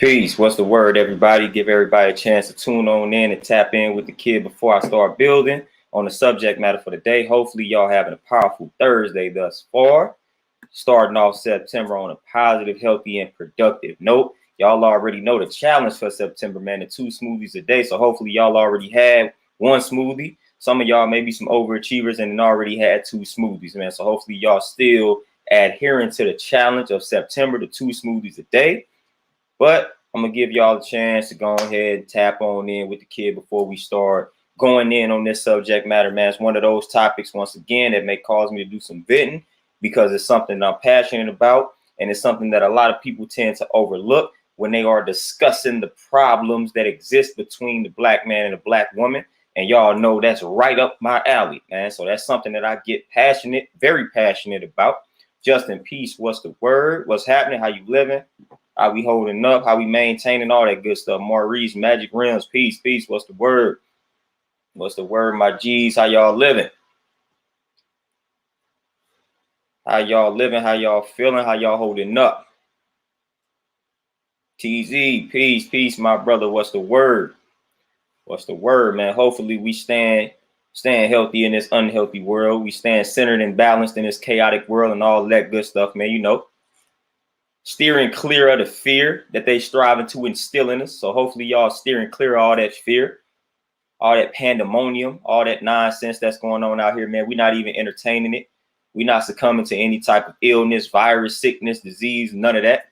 Peace. What's the word, everybody? Give everybody a chance to tune on in and tap in with the kid before I start building on the subject matter for the day. Hopefully, y'all having a powerful Thursday thus far. Starting off September on a positive, healthy, and productive note. Y'all already know the challenge for September, man, the 2 smoothies a day. So hopefully y'all already had 1 smoothie. Some of y'all may be some overachievers and already had 2 smoothies, man. So hopefully y'all still adhering to the challenge of September, the 2 smoothies a day. But I'm going to give y'all a chance to go ahead and tap on in with the kid before we start going in on this subject matter, man. It's one of those topics, once again, that may cause me to do some vetting because it's something I'm passionate about. And it's something that a lot of people tend to overlook when they are discussing the problems that exist between the black man and the black woman. And y'all know that's right up my alley, man. So that's something that I get passionate, very passionate about. Just in peace. What's the word? What's happening? How you living? How we holding up? How we maintaining all that good stuff? Maurice, Magic Rims, peace, peace. What's the word? What's the word, my G's? How y'all living? How y'all living? How y'all feeling? How y'all holding up? TZ, peace, peace, my brother. What's the word? What's the word, man? Hopefully we stand healthy in this unhealthy world. We stand centered and balanced in this chaotic world and all that good stuff, man. You know, steering clear of the fear that they striving to instill in us. So hopefully y'all steering clear of all that fear, all that pandemonium, all that nonsense that's going on out here, man. We're not even entertaining it. We're not succumbing to any type of illness, virus, sickness, disease, none of that.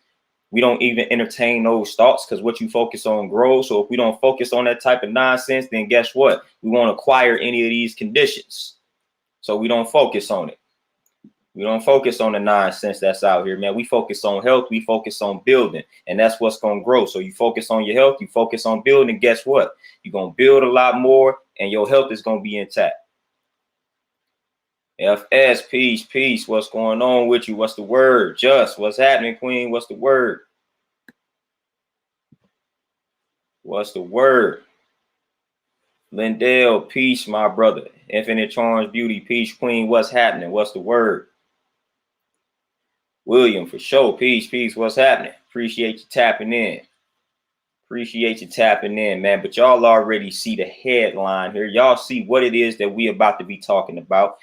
We don't even entertain those thoughts because what you focus on grows. So if we don't focus on that type of nonsense, then guess what? We won't acquire any of these conditions. So we don't focus on it. We don't focus on the nonsense that's out here, man. We focus on health. We focus on building, and that's what's going to grow. So you focus on your health. You focus on building. Guess what? You're going to build a lot more, and your health is going to be intact. FS, peace, peace. What's going on with you? What's the word? Just, what's happening, Queen? What's the word? What's the word? Lindell, peace, my brother. Infinite Charms, Beauty, peace, Queen. What's happening? What's the word? William, for sure. Peace, peace. What's happening? Appreciate you tapping in. Appreciate you tapping in, man. But y'all already see the headline here. Y'all see what it is that we about to be talking about.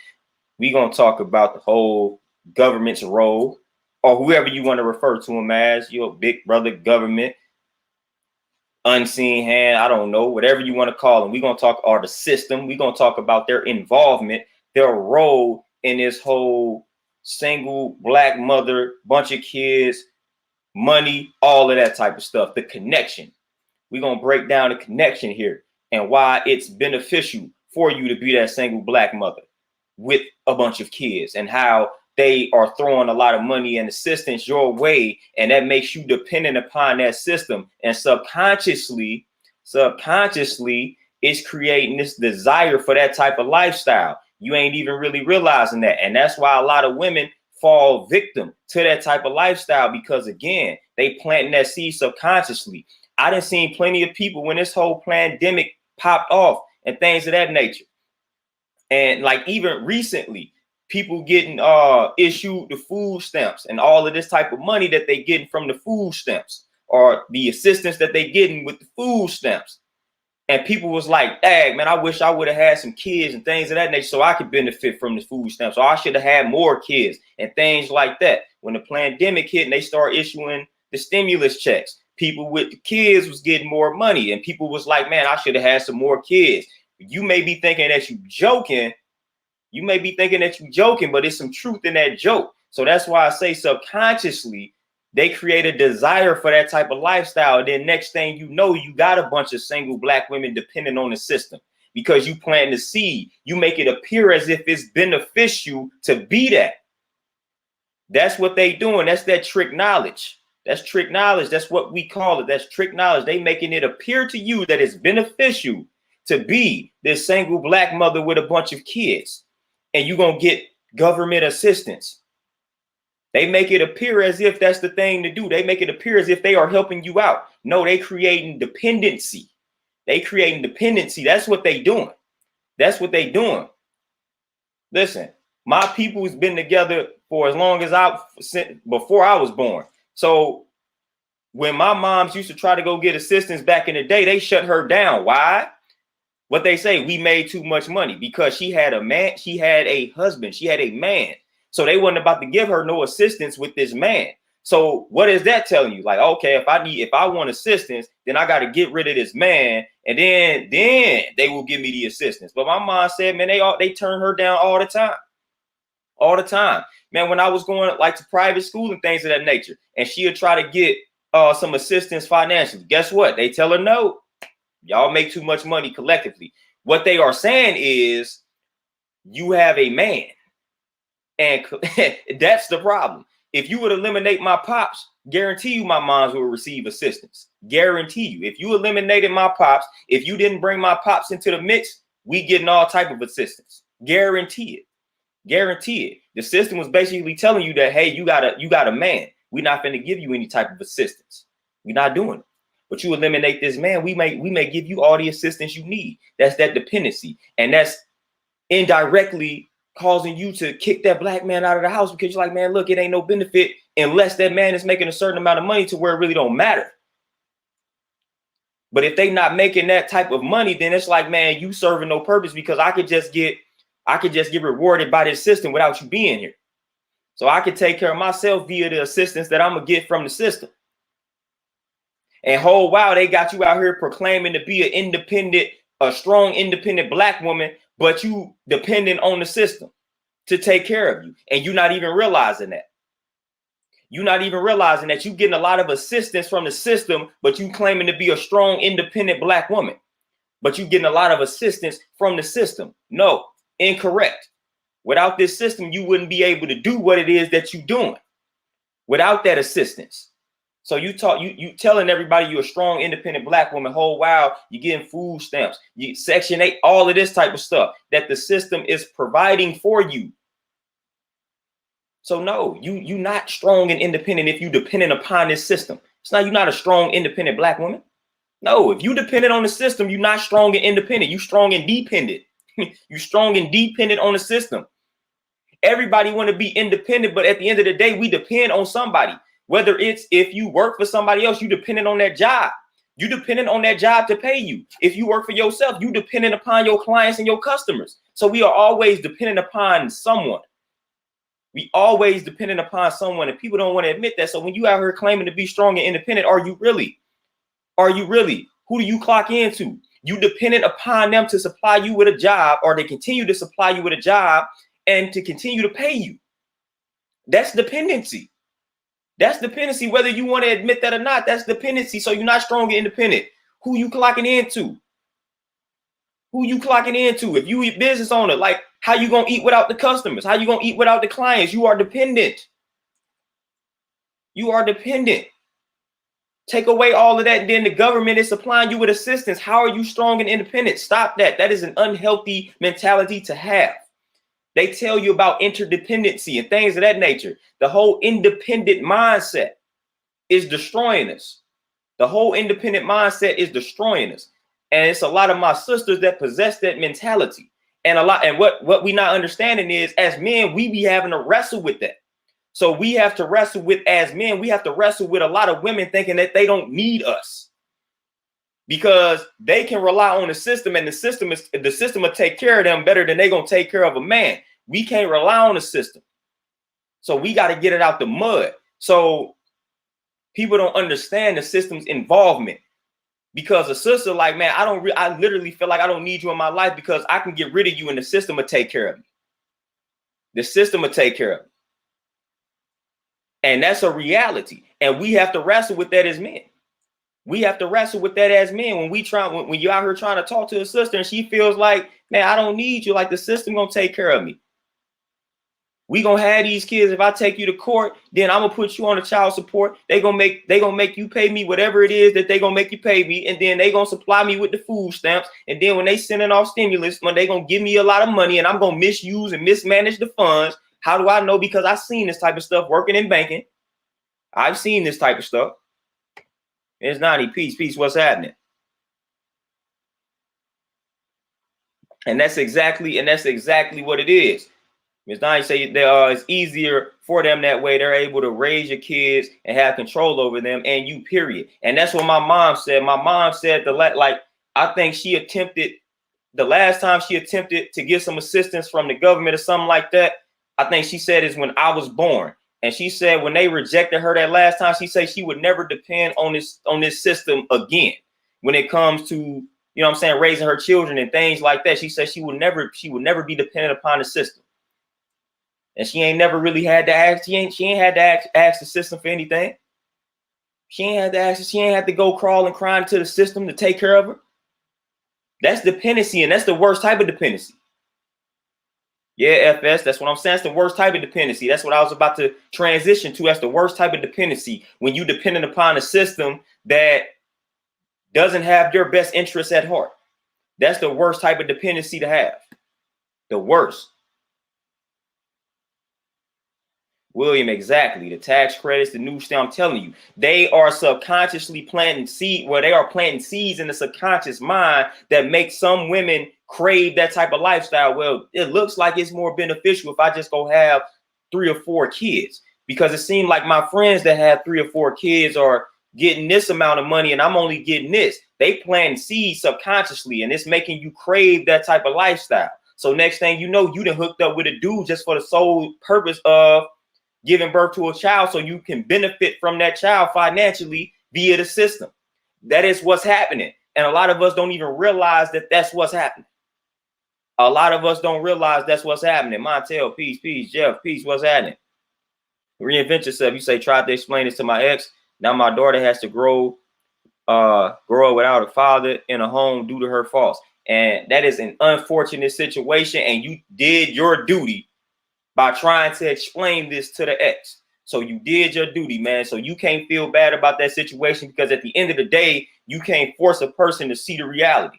We gonna talk about the whole government's role, or whoever you want to refer to him as, your big brother government, unseen hand, I don't know, whatever you want to call them. We're gonna talk or the system. We're gonna talk about their involvement, their role in this whole single black mother, bunch of kids, money, all of that type of stuff. The connection. We're gonna break down the connection here and why it's beneficial for you to be that single black mother with a bunch of kids, and how they are throwing a lot of money and assistance your way, and that makes you dependent upon that system. And subconsciously, it's creating this desire for that type of lifestyle. You ain't even really realizing that. And that's why a lot of women fall victim to that type of lifestyle, because again, they planting that seed subconsciously. I done seen plenty of people when this whole pandemic popped off and things of that nature. And like even recently, people getting issued the food stamps and all of this type of money that they getting from the food stamps, or the assistance that they getting with the food stamps. And people was like, dang, man, I wish I would have had some kids and things of that nature so I could benefit from the food stamps. So I should have had more kids and things like that. When the pandemic hit and they start issuing the stimulus checks, people with the kids was getting more money, and people was like, man, I should have had some more kids. You may be thinking that you joking. You may be thinking that you're joking, but there's some truth in that joke. So that's why I say subconsciously, they create a desire for that type of lifestyle. And then next thing you know, you got a bunch of single black women depending on the system, because you plant the seed. You make it appear as if it's beneficial to be that. That's what they doing. That's that trick knowledge. That's trick knowledge. That's what we call it. That's trick knowledge. They making it appear to you that it's beneficial to be this single black mother with a bunch of kids, and you're going to get government assistance. They make it appear as if that's the thing to do. They make it appear as if they are helping you out. No, they creating dependency. They creating dependency. That's what they doing. That's what they doing. Listen, my people has been together for as long as before I was born. So when my moms used to try to go get assistance back in the day, they shut her down. Why? What they say, we made too much money, because she had a man, she had a husband, she had a man. So they wasn't about to give her no assistance with this man. So what is that telling you? Like, okay, if I want assistance, then I got to get rid of this man, and then they will give me the assistance. But my mom said, man, they turn her down all the time. All the time. Man, when I was going like to private school and things of that nature, and she would try to get some assistance financially, guess what? They tell her no. Y'all make too much money collectively. What they are saying is you have a man, and that's the problem. If you would eliminate my pops, guarantee you my moms will receive assistance. Guarantee you. If you eliminated my pops, if you didn't bring my pops into the mix, we getting all type of assistance. Guarantee it. Guarantee it. The system was basically telling you that, hey, you got a man. We're not going to give you any type of assistance. We're not doing it. But you eliminate this man, we may give you all the assistance you need. That's that dependency. And that's indirectly causing you to kick that black man out of the house, because you're like, man, look, it ain't no benefit unless that man is making a certain amount of money to where it really don't matter. But if they not making that type of money, then it's like, man, you serving no purpose, because I could just get rewarded by this system without you being here. So I could take care of myself via the assistance that I'm gonna get from the system. And whole while they got you out here proclaiming to be an independent, a strong, independent black woman, but you dependent on the system to take care of you. And you're not even realizing that. You're not even realizing that you're getting a lot of assistance from the system, but you claiming to be a strong, independent black woman. But you're getting a lot of assistance from the system. No, incorrect. Without this system, you wouldn't be able to do what it is that you're doing without that assistance. So you telling everybody you're a strong, independent black woman, whole while you're getting food stamps, Section 8, all of this type of stuff that the system is providing for you. So no, you're not strong and independent if you dependent upon this system. It's not, you're not a strong, independent black woman. No, if you dependent on the system, you're not strong and independent. You're strong and dependent. You're strong and dependent on the system. Everybody want to be independent, but at the end of the day, we depend on somebody. Whether it's if you work for somebody else, you dependent on that job. You dependent on that job to pay you. If you work for yourself, you dependent upon your clients and your customers. So we are always dependent upon someone. We always dependent upon someone, and people don't want to admit that. So when you out here claiming to be strong and independent, are you really? Are you really? Who do you clock into? You dependent upon them to supply you with a job, or they continue to supply you with a job and to continue to pay you. That's dependency. That's dependency, whether you want to admit that or not. That's dependency. So you're not strong and independent. Who you clocking into? Who you clocking into? If you a business owner, like, how you gonna eat without the customers? How you gonna eat without the clients? You are dependent. You are dependent. Take away all of that, and then the government is supplying you with assistance. How are you strong and independent? Stop that. That is an unhealthy mentality to have. They tell you about interdependency and things of that nature. The whole independent mindset is destroying us. The whole independent mindset is destroying us. And it's a lot of my sisters that possess that mentality. And what we not understanding is, as men, we be having to wrestle with that. So we have to wrestle with, as men, we have to wrestle with a lot of women thinking that they don't need us, because they can rely on the system, and the system will take care of them better than they're going to take care of a man. We can't rely on the system. So we got to get it out the mud. So people don't understand the system's involvement, because a sister like, man, I literally feel like I don't need you in my life, because I can get rid of you and the system will take care of me. The system will take care of me. And that's a reality. And we have to wrestle with that as men. We have to wrestle with that as men. When you're out here trying to talk to a sister and she feels like, man, I don't need you, like the system gonna take care of me. We gonna have these kids. If I take you to court, then I'm gonna put you on a child support. They gonna make you pay me whatever it is that they gonna make you pay me, and then they gonna supply me with the food stamps. And then when they sending off stimulus, when they gonna give me a lot of money, and I'm gonna misuse and mismanage the funds. How do I know? Because I've seen this type of stuff working in banking. I've seen this type of stuff. It's 90. Peace. What's happening? And that's exactly what it is. Ms. Donnie say it's easier for them that way. They're able to raise your kids and have control over them and you, period. And that's what my mom said. My mom said like I think she attempted the last time she attempted to get some assistance from the government or something like that. I think she said is when I was born. And she said when they rejected her that last time, she said she would never depend on this system again when it comes to, you know what I'm saying, raising her children and things like that. She said she would never be dependent upon the system. And she ain't never really had to ask. She ain't had to ask the system for anything. She ain't had to ask. She ain't had to go crawl and crying to the system to take care of her. That's dependency, and that's the worst type of dependency. Yeah, FS, that's what I'm saying. That's the worst type of dependency. That's what I was about to transition to. That's the worst type of dependency, when you dependent upon a system that doesn't have your best interests at heart. That's the worst type of dependency to have. The worst. William, exactly. The tax credits, the new stuff, I'm telling you, they are subconsciously planting seed. Well, they are planting seeds in the subconscious mind that make some women crave that type of lifestyle. Well, it looks like it's more beneficial if I just go have 3 or 4 kids, because it seemed like my friends that have 3 or 4 kids are getting this amount of money and I'm only getting this. They plant seeds subconsciously, and it's making you crave that type of lifestyle. So next thing you know, you done hooked up with a dude just for the sole purpose of giving birth to a child so you can benefit from that child financially via the system. That is what's happening. And a lot of us don't even realize that that's what's happening. A lot of us don't realize that's what's happening. Montel, peace, peace. Jeff, peace, what's happening? Reinvent yourself. You say, tried to explain this to my ex. Now my daughter has to grow up without a father in a home due to her faults. And that is an unfortunate situation. And you did your duty by trying to explain this to the ex. So you did your duty, man. So you can't feel bad about that situation, because at the end of the day, you can't force a person to see the reality.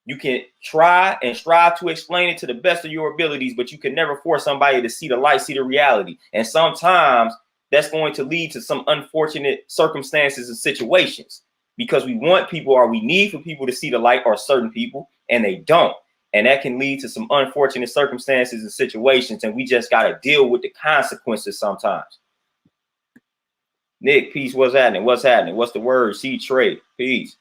You can try and strive to explain it to the best of your abilities, but you can never force somebody to see the light, see the reality. And sometimes that's going to lead to some unfortunate circumstances and situations, because we want people, or we need for people to see the light, or certain people, and they don't. And that can lead to some unfortunate circumstances and situations. And we just got to deal with the consequences sometimes. Nick, peace. What's happening? What's happening? What's the word? See trade. Peace.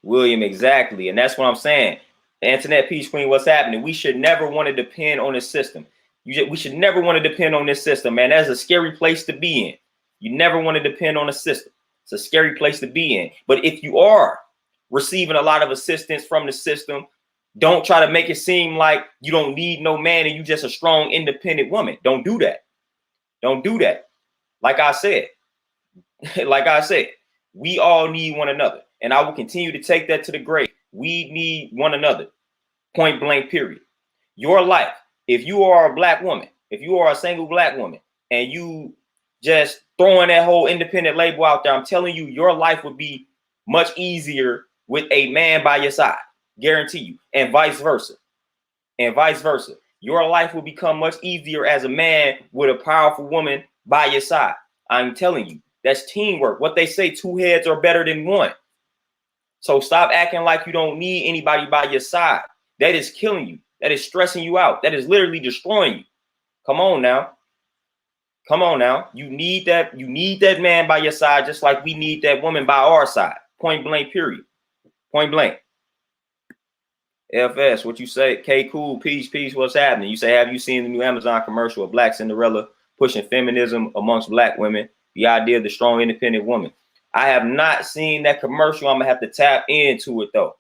William, exactly. And that's what I'm saying. Antoinette, peace queen, what's happening? We should never want to depend on the system. We should never want to depend on this system, man. That's a scary place to be in. You never want to depend on a system. It's a scary place to be in. But if you are receiving a lot of assistance from the system, don't try to make it seem like you don't need no man and you just a strong, independent woman. Don't do that. Don't do that. Like I said, we all need one another. And I will continue to take that to the grave. We need one another. Point blank, period. Your life, if you are a black woman, if you are a single black woman, and you just throwing that whole independent label out there, I'm telling you, your life would be much easier with a man by your side. Guarantee you. And vice versa. And vice versa. Your life will become much easier as a man with a powerful woman by your side. I'm telling you, that's teamwork. What they say, 2 heads are better than 1. So stop acting like you don't need anybody by your side. That is killing you. That is stressing you out. That is literally destroying you. Come on now. Come on now. You need that man by your side, just like we need that woman by our side. Point blank, period. Point blank. FS, what you say? K cool, peace, what's happening? You say, have you seen the new Amazon commercial of Black Cinderella pushing feminism amongst black women? The idea of the strong, independent woman. I have not seen that commercial. I'm gonna have to tap into it though.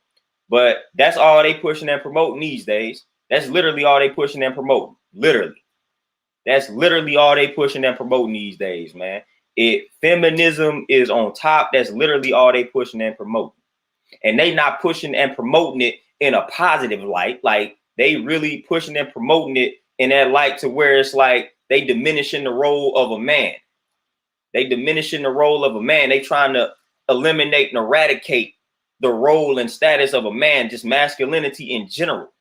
But that's all they pushing and promoting these days. That's literally all they pushing and promoting. Literally. That's literally all they pushing and promoting these days, man. Feminism is on top. That's literally all they pushing and promoting. And they not pushing and promoting it in a positive light. Like, they really pushing and promoting it in that light to where it's like they diminishing the role of a man. They diminishing the role of a man. They trying to eliminate and eradicate the role and status of a man, just masculinity in general.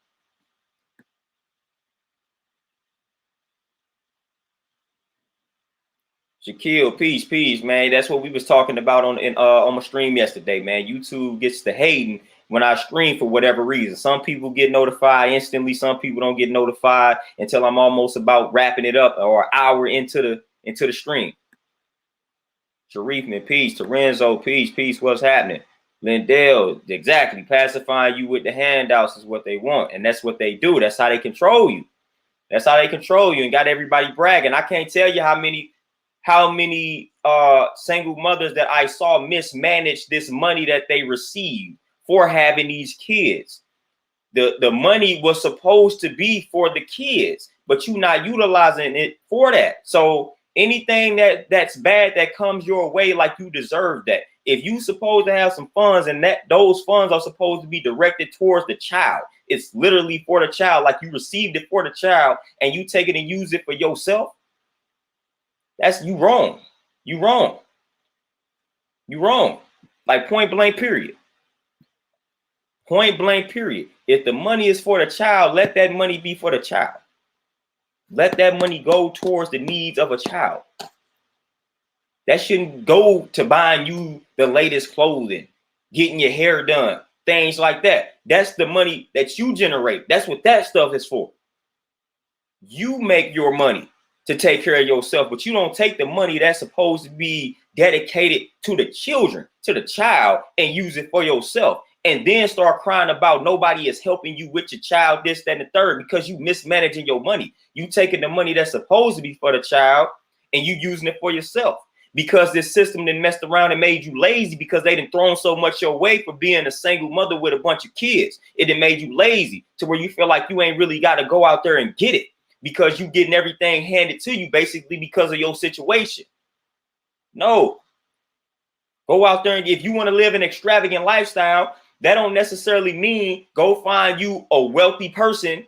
Shaquille, peace, man. That's what we was talking about on my stream yesterday, man. YouTube gets to hating when I stream for whatever reason. Some people get notified instantly. Some people don't get notified until I'm almost about wrapping it up or an hour into the stream. Sharif, man, peace. Terenzo, peace. Peace, what's happening? Lindell, exactly. Pacifying you with the handouts is what they want. And that's what they do. That's how they control you. That's how they control you and got everybody bragging. I can't tell you how many single mothers that I saw mismanage this money that they received for having these kids. The money was supposed to be for the kids, but you're not utilizing it for that. So anything that's bad that comes your way, like you deserve that. If you supposed to have some funds and that those funds are supposed to be directed towards the child, it's literally for the child, like you received it for the child and you take it and use it for yourself. That's you wrong. You wrong. You wrong. Like point blank, period. Point blank, period. If the money is for the child, let that money be for the child. Let that money go towards the needs of a child. That shouldn't go to buying you the latest clothing, getting your hair done, things like that. That's the money that you generate. That's what that stuff is for. You make your money to take care of yourself, but you don't take the money that's supposed to be dedicated to the children, to the child, and use it for yourself. And then start crying about nobody is helping you with your child, this, that, and the third, because you mismanaging your money. You taking the money that's supposed to be for the child and you using it for yourself. Because this system then messed around and made you lazy because they done thrown so much your way for being a single mother with a bunch of kids. It done made you lazy to where you feel like you ain't really got to go out there and get it because you getting everything handed to you basically because of your situation. No. Go out there and if you want to live an extravagant lifestyle, that don't necessarily mean go find you a wealthy person,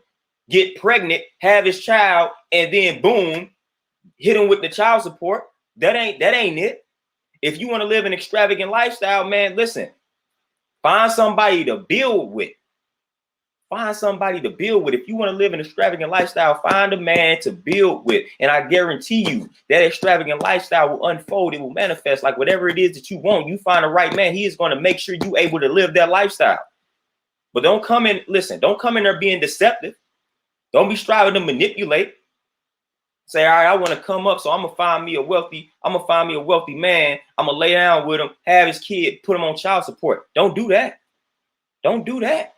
get pregnant, have his child, and then boom, hit him with the child support. That ain't it. If you want to live an extravagant lifestyle, man, listen, find somebody to build with. Find somebody to build with. If you want to live an extravagant lifestyle, find a man to build with. And I guarantee you that extravagant lifestyle will unfold. It will manifest like whatever it is that you want. You find the right man. He is going to make sure you able to live that lifestyle. But don't come in. Listen, don't come in there being deceptive. Don't be striving to manipulate. Say, all right, I want to come up, so I'm gonna find me a wealthy man. I'm gonna lay down with him, have his kid, put him on child support. Don't do that. Don't do that.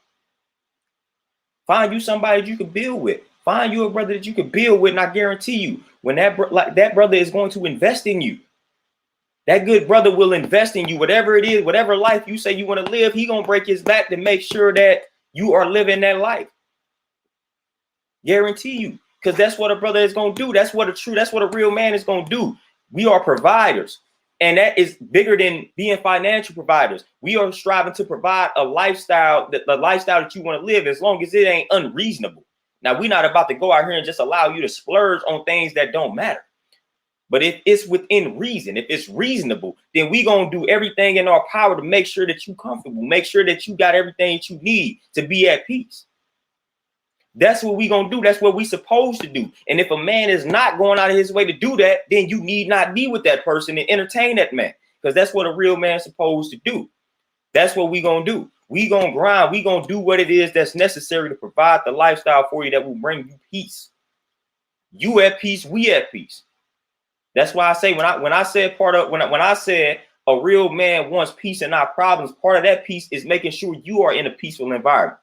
Find you somebody that you can build with. Find you a brother that you can build with, and I guarantee you, when that brother is going to invest in you, that good brother will invest in you. Whatever it is, whatever life you say you want to live, he gonna break his back to make sure that you are living that life. Guarantee you. Because that's what a brother is going to do. That's what a real man is going to do. We are providers. And that is bigger than being financial providers. We are striving to provide a lifestyle, the lifestyle that you want to live, as long as it ain't unreasonable. Now, we're not about to go out here and just allow you to splurge on things that don't matter. But if it's within reason, if it's reasonable, then we're going to do everything in our power to make sure that you're comfortable, make sure that you got everything that you need to be at peace. That's what we're going to do. That's what we're supposed to do. And if a man is not going out of his way to do that, then you need not be with that person and entertain that man, because that's what a real man's supposed to do. That's what we're going to do. We're going to grind. We're going to do what it is that's necessary to provide the lifestyle for you that will bring you peace. You at peace, we at peace. That's why I say when I said a real man wants peace and not problems, part of that peace is making sure you are in a peaceful environment.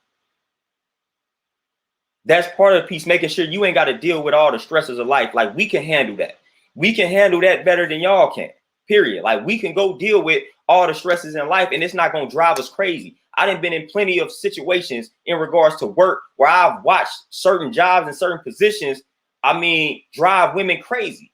That's part of the piece, making sure you ain't got to deal with all the stresses of life. Like, we can handle that. We can handle that better than y'all can, period. Like, we can go deal with all the stresses in life and it's not going to drive us crazy. I done been in plenty of situations in regards to work where I've watched certain jobs and certain positions, drive women crazy.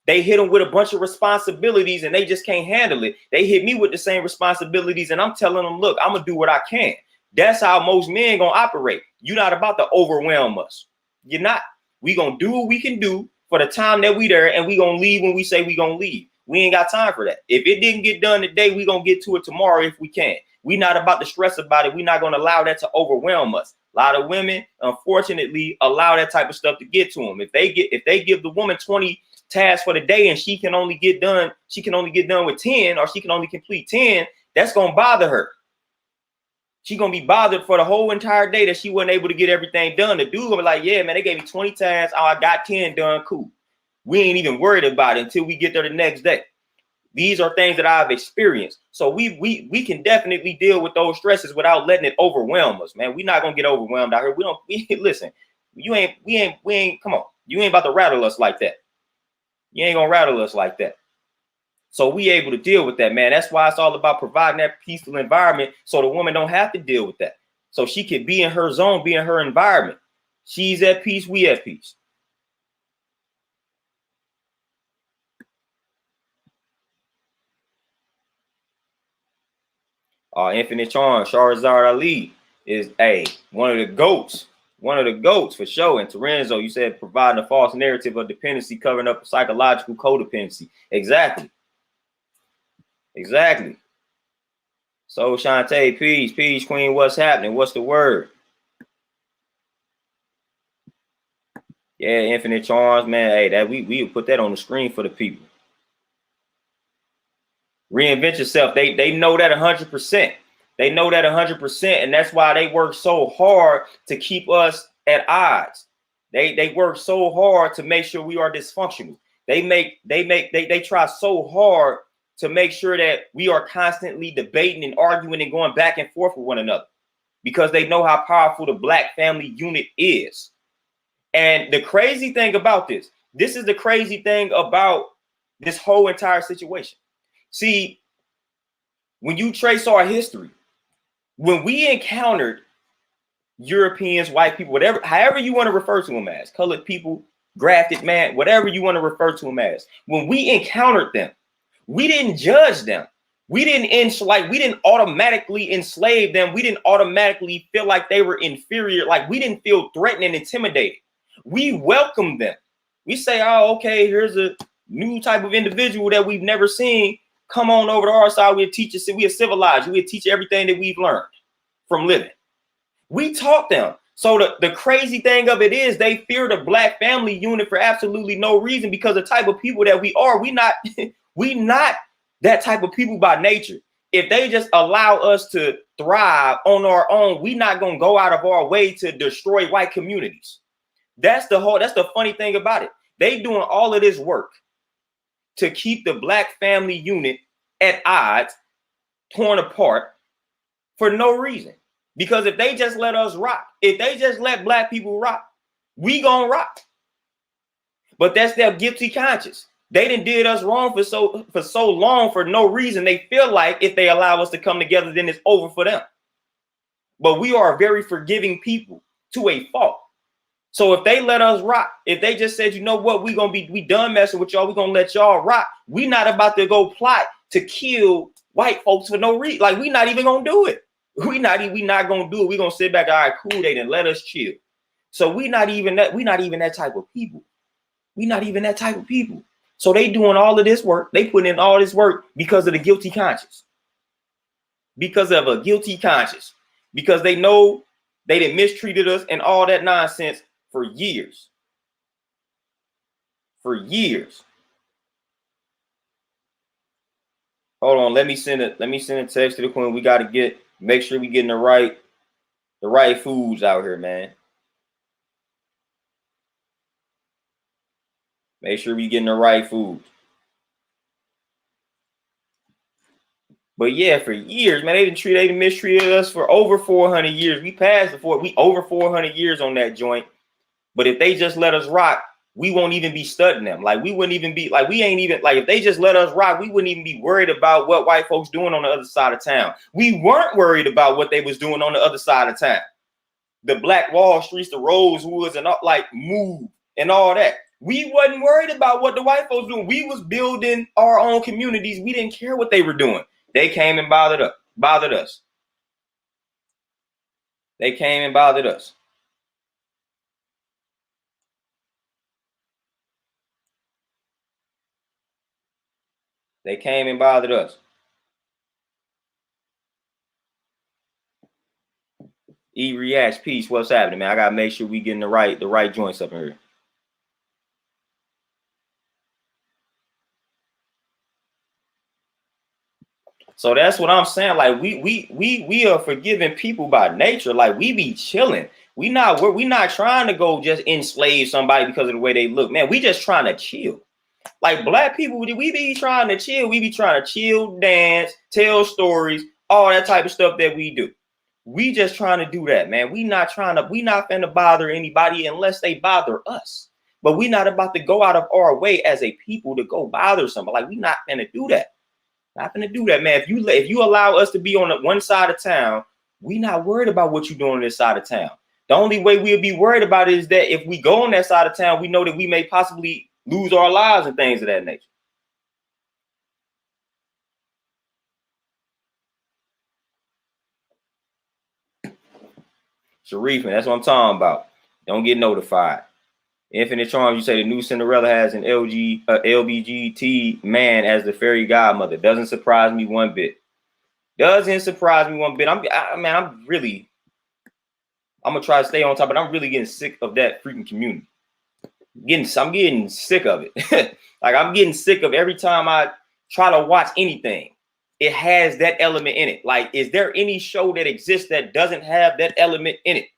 They hit them with a bunch of responsibilities and they just can't handle it. They hit me with the same responsibilities and I'm telling them, look, I'm going to do what I can. That's how most men gonna operate. You're not about to overwhelm us. You're not. We gonna do what we can do for the time that we there, and we gonna leave when we say we gonna leave. We ain't got time for that. If it didn't get done today, we gonna get to it tomorrow if we can. We not about to stress about it. We're not gonna allow that to overwhelm us. A lot of women, unfortunately, allow that type of stuff to get to them. If they give the woman 20 tasks for the day and she can only get done with 10, or she can only complete 10, that's gonna bother her. She gonna be bothered for the whole entire day that she wasn't able to get everything done. The dude gonna be like, yeah, man, they gave me 20 tasks. Oh, I got 10 done. Cool. We ain't even worried about it until we get there the next day. These are things that I've experienced. So we can definitely deal with those stresses without letting it overwhelm us, man. We're not gonna get overwhelmed out here. Listen, we ain't, come on. You ain't about to rattle us like that. You ain't gonna rattle us like that. So we able to deal with that, man. That's why it's all about providing that peaceful environment so the woman don't have to deal with that. So she can be in her zone, be in her environment. She's at peace, we at peace. Infinite Charm, Charizard Ali is one of the goats. One of the goats for sure. And Terenzo, you said providing a false narrative of dependency, covering up psychological codependency. Exactly. Exactly. So Shantae, peace, queen. What's happening? What's the word? Yeah, Infinite Charms, man. Hey, that we put that on the screen for the people. Reinvent yourself. They know that 100%. They know that 100%, and that's why they work so hard to keep us at odds. They work so hard to make sure we are dysfunctional. They try so hard to make sure that we are constantly debating and arguing and going back and forth with one another, because they know how powerful the Black family unit is. And the crazy thing about this is the crazy thing about this whole entire situation. See, when you trace our history, when we encountered Europeans, white people, whatever, however you want to refer to them as, colored people, grafted man, whatever you want to refer to them as, when we encountered them, we didn't judge them. We didn't automatically enslave them. We didn't automatically feel like they were inferior. Like, we didn't feel threatened and intimidated. We welcomed them. We say, oh, okay, here's a new type of individual that we've never seen. Come on over to our side. We'll teach you. We'll civilize you. We'll teach you everything that we've learned from living. We taught them. So the crazy thing of it is they fear the Black family unit for absolutely no reason, because the type of people that we are, we not that type of people by nature. If they just allow us to thrive on our own, we're not going to go out of our way to destroy white communities. That's the funny thing about it. They doing all of this work to keep the Black family unit at odds, torn apart for no reason. Because if they just let us rock, if they just let Black people rock, we gonna rock. But that's their guilty conscience. They did us wrong for so long for no reason. They feel like if they allow us to come together, then it's over for them. But we are a very forgiving people to a fault. So if they let us rock, if they just said, you know what, we done messing with y'all, we gonna let y'all rock. We not about to go plot to kill white folks for no reason. Like, we not even gonna do it. We not gonna do it. We gonna sit back. All right, cool. They didn't let us chill. So we not even that type of people. We not even that type of people. So they doing all of this work. They putting in all this work because of the guilty conscience. Because of a guilty conscience. Because they know they done mistreated us and all that nonsense for years. For years. Hold on. Let me send a text to the queen. We got to make sure we getting the right foods out here, man. Make sure we getting the right food. But yeah, for years, man, they mistreated us for over 400 years. We passed we over 400 years on that joint. But if they just let us rock, we won't even be studying them. Like, we wouldn't even be like, we ain't even like, if they just let us rock, we wouldn't even be worried about what white folks doing on the other side of town. We weren't worried about what they was doing on the other side of town. The Black Wall Streets, the Rosewoods, and all, like, Move and all that. We wasn't worried about what the white folks doing. We was building our own communities. We didn't care what they were doing. They came and bothered us. They came and bothered us. They came and bothered us. E reacts, peace. What's happening, man? I gotta make sure we getting the right joints up in here. So that's what I'm saying. Like we are forgiving people by nature. Like we be chilling. We not trying to go just enslave somebody because of the way they look. Man, we just trying to chill. Like black people, we be trying to chill. We be trying to chill, dance, tell stories, all that type of stuff that we do. We just trying to do that, man. We not finna bother anybody unless they bother us. But we not about to go out of our way as a people to go bother somebody. Like we not finna do that. Not gonna do that, man. If you allow us to be on the one side of town, we not worried about what you doing on this side of town. The only way we'll be worried about it is that if we go on that side of town, we know that we may possibly lose our lives and things of that nature. Sharif, and that's what I'm talking about. Don't get notified. Infinite Charms, you say the new Cinderella has an LBGT man as the fairy godmother. Doesn't surprise me one bit. Doesn't surprise me one bit. I'm gonna try to stay on top, but I'm really getting sick of that freaking community. I'm getting sick of it. Like I'm getting sick of every time I try to watch anything, it has that element in it. Like, is there any show that exists that doesn't have that element in it?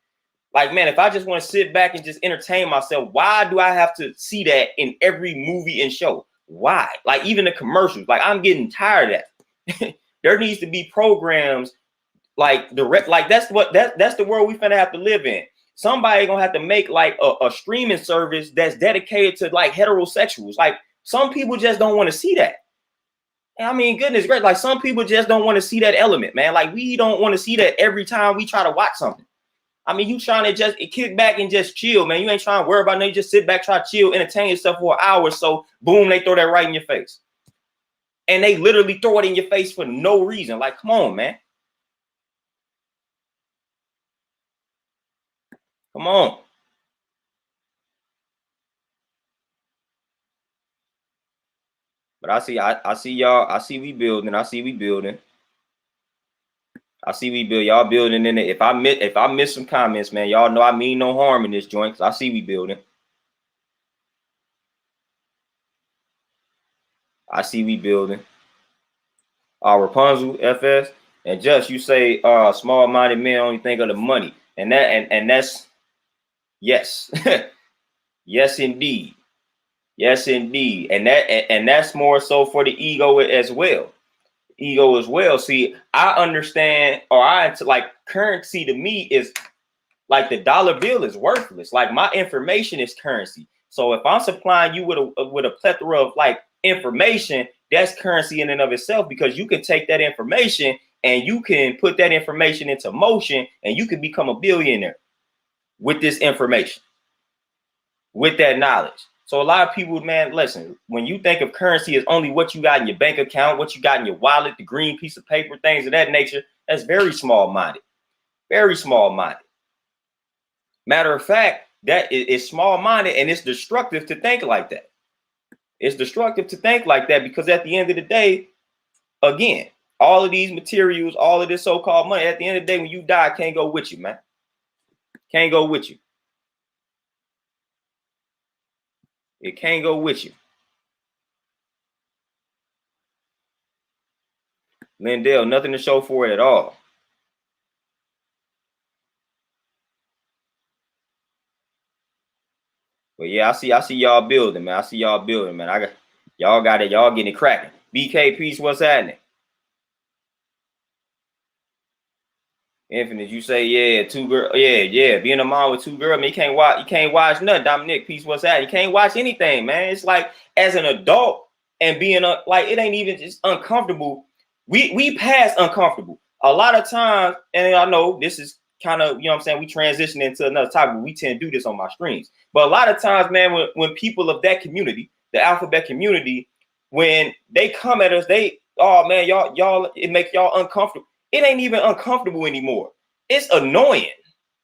Like, man, if I just want to sit back and just entertain myself, why do I have to see that in every movie and show? Why? Like, even the commercials, like I'm getting tired of that. There needs to be programs like that's the world we finna have to live in. Somebody gonna have to make like a streaming service that's dedicated to like heterosexuals. Like some people just don't want to see that. I mean, goodness great. Like some people just don't want to see that element, man. Like we don't want to see that every time we try to watch something. I mean, you trying to just kick back and just chill, man. You ain't trying to worry about nothing. You just sit back, try to chill, entertain yourself for an hour or so. Boom, they throw that right in your face. And they literally throw it in your face for no reason. Like, come on, man. Come on. But I see y'all. I see we building. I see we building. I see we build. Y'all building in it. If I miss some comments, man, y'all know I mean no harm in this joint. Cause I see we building. I see we building. Rapunzel, FS, and just you say small-minded men only think of the money, and that's yes, yes indeed, yes indeed, and that's more so for the ego as well. Ego as well. See, I understand, or I like currency to me is like the dollar bill is worthless. Like my information is currency. So if I'm supplying you with a plethora of like information, that's currency in and of itself, because you can take that information and you can put that information into motion and you can become a billionaire with this information, with that knowledge. So a lot of people, man, listen, when you think of currency as only what you got in your bank account, what you got in your wallet, the green piece of paper, things of that nature, that's very small-minded. Very small-minded. Matter of fact, that is small-minded, and it's destructive to think like that. It's destructive to think like that, because at the end of the day, again, all of these materials, all of this so-called money, at the end of the day, when you die, can't go with you, man. Can't go with you. It can't go with you. Lindell, nothing to show for it at all. But yeah, I see y'all building, man. I see y'all building, man. Y'all got it. Y'all getting it cracking. BK Peace, what's happening? Infinite, you say, yeah, two girl, yeah. Being a mom with two girls, man, you can't watch nothing. Dominic, Peace, what's that? You can't watch anything, man. It's like as an adult and being like it ain't even just uncomfortable. We pass uncomfortable a lot of times, and I know this is kind of, you know what I'm saying, we transition into another topic. We tend to do this on my streams, but a lot of times, man, when people of that community, the alphabet community, when they come at us, oh man, y'all, it makes y'all uncomfortable. It ain't even uncomfortable anymore. It's annoying.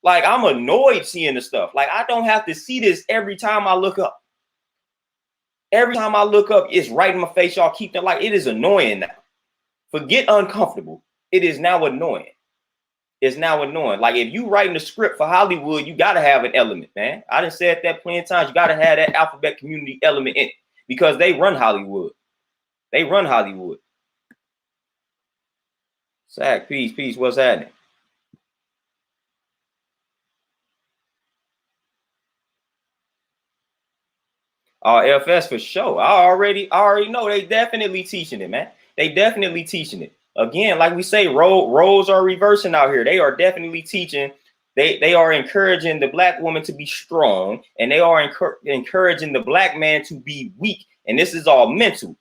Like I'm annoyed seeing the stuff. Like I don't have to see this every time I look up. Every time I look up, it's right in my face. Y'all keep that. Like it is annoying now. Forget uncomfortable. It is now annoying. It's now annoying. Like if you writing the script for Hollywood, you gotta have an element, man. I done said that plenty of times. You gotta have that alphabet community element in it, because they run Hollywood. They run Hollywood. Zach, peace, peace. What's happening? FS for sure. I already know they definitely teaching it, man. They definitely teaching it. Again, like we say, roles are reversing out here. They are definitely teaching. They are encouraging the black woman to be strong, and they are encouraging the black man to be weak. And this is all mental.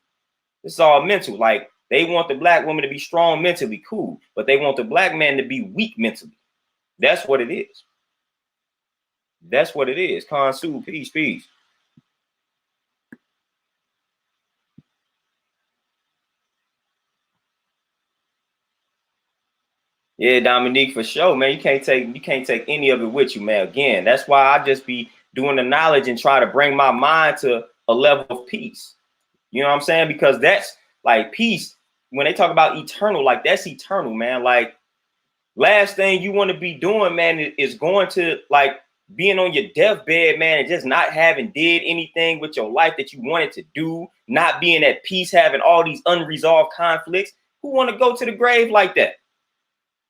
This is all mental. Like they want the black woman to be strong mentally, cool, but they want the black man to be weak mentally. That's what it is. That's what it is. Consul, peace, peace. Yeah, Dominique, for sure, man. You can't take any of it with you, man. Again, that's why I just be doing the knowledge and try to bring my mind to a level of peace. You know what I'm saying? Because that's like peace. When they talk about eternal, like that's eternal, man. Like last thing you want to be doing, man, is going to like being on your deathbed, man, and just not having did anything with your life that you wanted to do, not being at peace, having all these unresolved conflicts. Who want to go to the grave like that?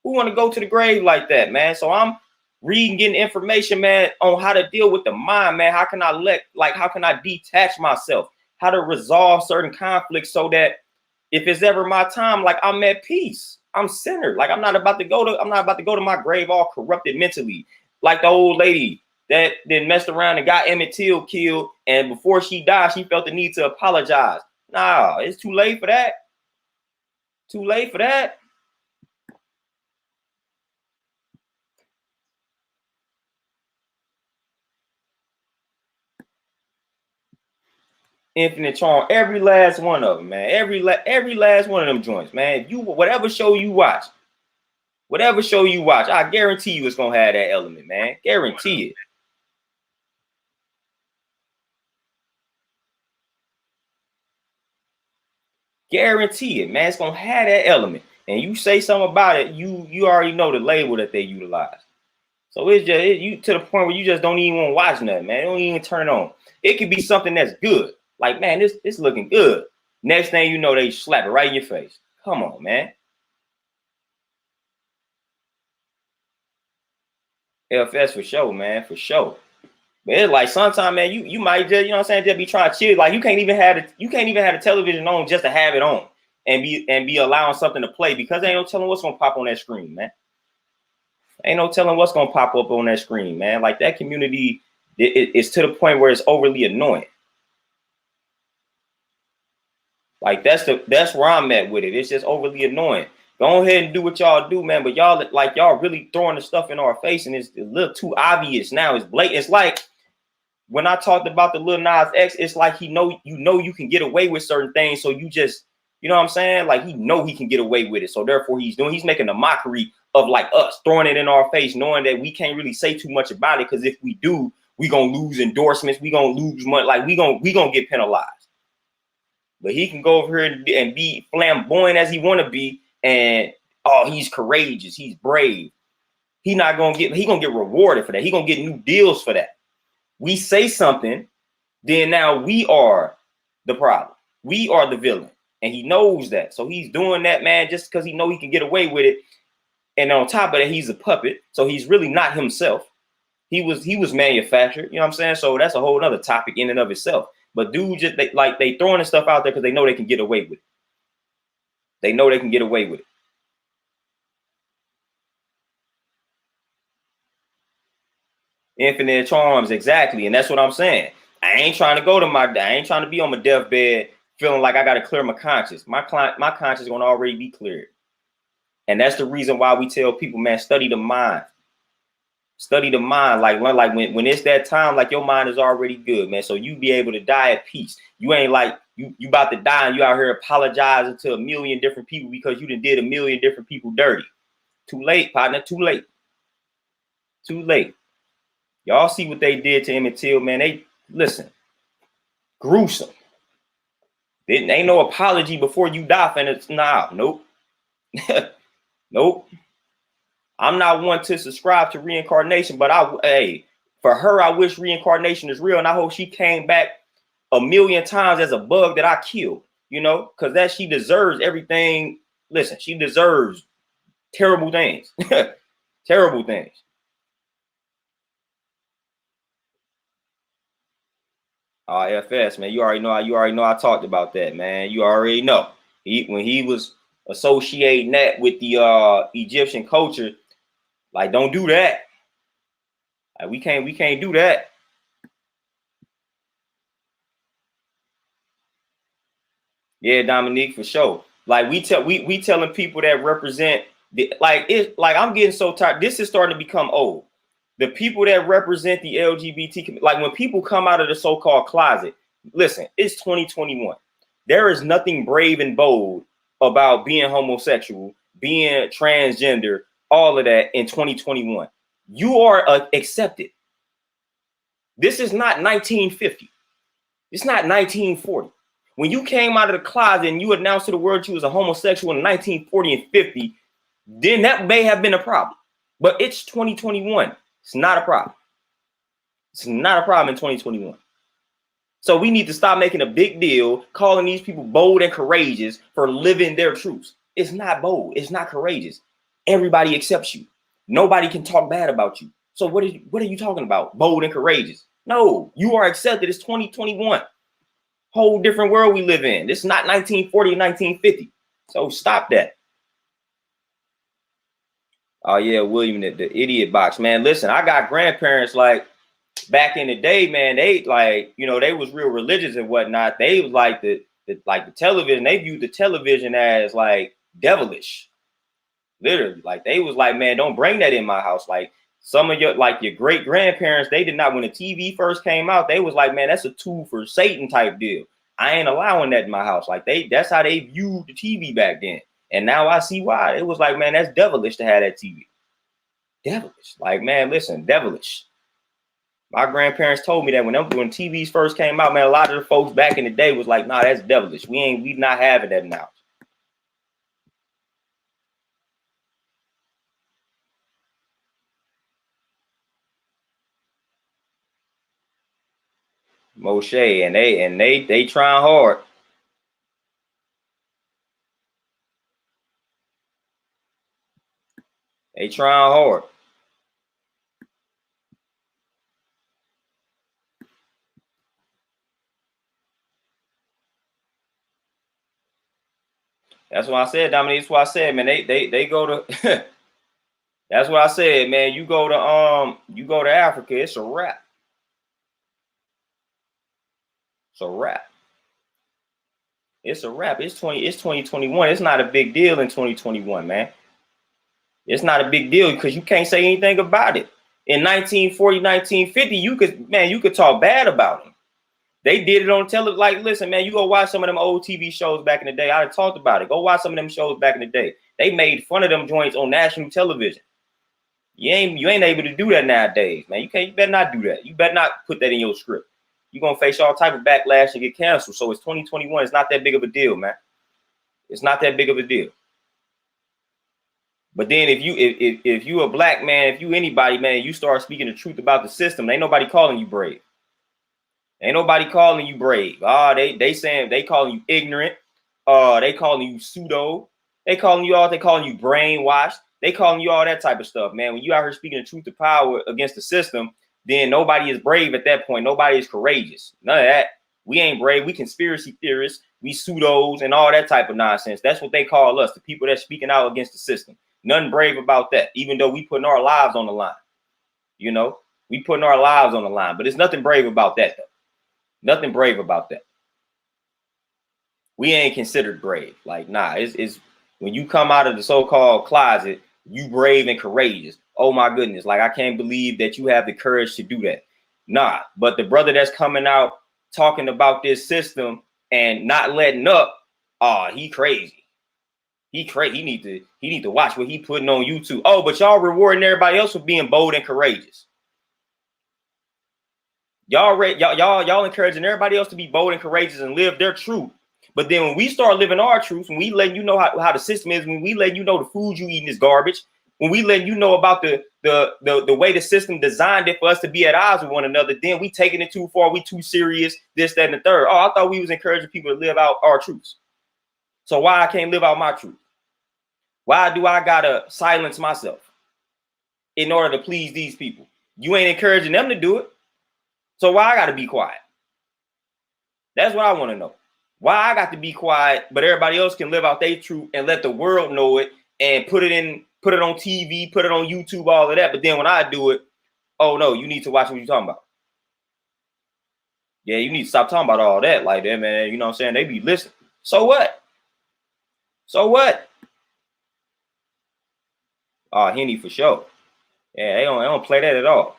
Who want to go to the grave like that, man? So I'm reading, getting information, man, on how to deal with the mind, man. How can how can I detach myself? How to resolve certain conflicts so that if it's ever my time, like I'm at peace. I'm centered. Like I'm not about to go to my grave all corrupted mentally. Like the old lady that then messed around and got Emmett Till killed. And before she died, she felt the need to apologize. Nah, it's too late for that. Too late for that. Infinite Charm, every last one of them, man. Every last one of them joints, man. If you whatever show you watch, I guarantee you it's gonna have that element, man. Guarantee it. Guarantee it, man. It's gonna have that element. And you say something about it, you already know the label that they utilize. So it's just you to the point where you just don't even want to watch nothing, man. Don't even turn it on. It could be something that's good. Like, man, this looking good. Next thing you know, they slap it right in your face. Come on, man. LFS for sure, man, for sure. But it's like sometimes, man, you might just, you know what I'm saying, just be trying to chill. Like you can't even have the television on just to have it on and be allowing something to play because ain't no telling what's gonna pop on that screen, man. Ain't no telling what's gonna pop up on that screen, man. Like that community it's to the point where it's overly annoying. Like that's where I'm at with it. It's just overly annoying. Go ahead and do what y'all do, man. But y'all really throwing the stuff in our face, and it's a little too obvious now. It's blatant. It's like when I talked about the Lil Nas X, it's like you can get away with certain things, so you just, you know what I'm saying? Like he can get away with it, so therefore he's making a mockery of like us, throwing it in our face, knowing that we can't really say too much about it, because if we do, we gonna lose endorsements, we gonna lose money, like we gonna get penalized. But he can go over here and be flamboyant as he want to be, and oh, he's courageous, he's brave. He gonna get rewarded for that. He gonna get new deals for that. We say something, then now we are the problem. We are the villain, and he knows that. So he's doing that, man, just because he know he can get away with it. And on top of that, he's a puppet, so he's really not himself. He was manufactured, you know what I'm saying? So that's a whole other topic in and of itself. But dude, just they throwing the stuff out there because they know they can get away with it. They know they can get away with it. Infinite charms, exactly, and that's what I'm saying. I ain't trying to be on my deathbed feeling like I got to clear my conscience. My conscience is gonna already be cleared, and that's the reason why we tell people, man, study the mind. Study the mind, like when it's that time, like your mind is already good, man. So you be able to die at peace. You ain't like you about to die and you out here apologizing to a million different people because you did a million different people dirty. Too late, partner. Too late. Too late. Y'all see what they did to Emmett Till, man. They listen, gruesome. Ain't no apology before you die, and it's nope. Nope. I'm not one to subscribe to reincarnation, but for her, I wish reincarnation is real, and I hope she came back a million times as a bug that I killed, you know, because that she deserves everything. Listen, she deserves Terrible things. Terrible things. FS, man. You already know I talked about that, man. You already know. When he was associating that with the Egyptian culture, like, don't do that. Like, we can't do that. Yeah, Dominique, for sure. Like, we telling people that represent like I'm getting so tired. This is starting to become old. The people that represent the LGBT, like when people come out of the so-called closet, listen, it's 2021. There is nothing brave and bold about being homosexual, being transgender, all of that in 2021. You are accepted. This is not 1950. It's not 1940. When you came out of the closet and you announced to the world you was a homosexual in 1940 and 50, then that may have been a problem. But it's 2021. It's not a problem. It's not a problem in 2021. So we need to stop making a big deal, calling these people bold and courageous for living their truths. It's not bold. It's not courageous. Everybody accepts you. Nobody can talk bad about you. So what are you talking about? Bold and courageous. No, you are accepted. It's 2021. Whole different world we live in. This is not 1940 and 1950. So stop that. Oh yeah, William, the idiot box, man. Listen, I got grandparents like back in the day, man. They like, they was real religious and whatnot. They was like the television. They viewed the television as like devilish, literally. Like they was like, man, don't bring that in my house. Like some of your great grandparents, they did not. When the TV first came out, they was like, man, that's a tool for Satan type deal. I ain't allowing that in my house. Like that's how they viewed the TV back then. And now I see why. It was like, man, that's devilish to have that TV. Devilish. Like, man, listen, devilish. My grandparents told me that when TVs first came out, man, a lot of the folks back in the day was like, nah, that's devilish. We not having that now. Moshe, and they trying hard. They trying hard. That's what I said, Dominique. That's what I said, man. They go to that's what I said, man. You go to Africa, it's a wrap. It's a wrap. It's a wrap. It's 2021. It's not a big deal in 2021, man. It's not a big deal because you can't say anything about it. In 1940, 1950, you could talk bad about them. They did it on television. Like, listen, man, you go watch some of them old TV shows back in the day. I talked about it. Go watch some of them shows back in the day. They made fun of them joints on national television. You ain't able to do that nowadays, man. You better not do that. You better not put that in your script. You're gonna face all type of backlash and get canceled. So it's 2021. It's not that big of a deal, man. It's not that big of a deal. But then if you a black man, if you anybody, man, you start speaking the truth about the system, ain't nobody calling you brave. Ain't nobody calling you brave. They saying they calling you ignorant. They calling you pseudo. They calling you brainwashed. They calling you all that type of stuff, man. When you out here speaking the truth to power against the system, then nobody is brave at that point. Nobody is courageous. None of that. We ain't brave. We conspiracy theorists. We pseudos and all that type of nonsense. That's what they call us, the people that's speaking out against the system. Nothing brave about that, even though we putting our lives on the line. We putting our lives on the line, but there's nothing brave about that, though. Nothing brave about that. We ain't considered brave. Like, nah, it's when you come out of the so-called closet, you brave and courageous. Oh my goodness. Like, I can't believe that you have the courage to do that. Nah, but the brother that's coming out talking about this system and not letting up, he crazy. He crazy. He need to watch what he putting on YouTube. Oh, but y'all rewarding everybody else for being bold and courageous. Y'all encouraging everybody else to be bold and courageous and live their truth. But then when we start living our truth, when we letting you know how the system is, when we letting you know the food you eating is garbage, when we letting you know about the way the system designed it for us to be at odds with one another, then we taking it too far. We too serious, this, that, and the third. Oh, I thought we was encouraging people to live out our truths. So why I can't live out my truth? Why do I gotta silence myself in order to please these people? You ain't encouraging them to do it. So why I gotta be quiet? That's what I want to know. Why I got to be quiet, but everybody else can live out their truth and let the world know it and put it on TV, put it on YouTube, all of that. But then when I do it, oh no, you need to watch what you're talking about. Yeah, you need to stop talking about all that like that, man. You know what I'm saying? They be listening. So what? So what? Oh, Henny for sure. Yeah, they don't play that at all.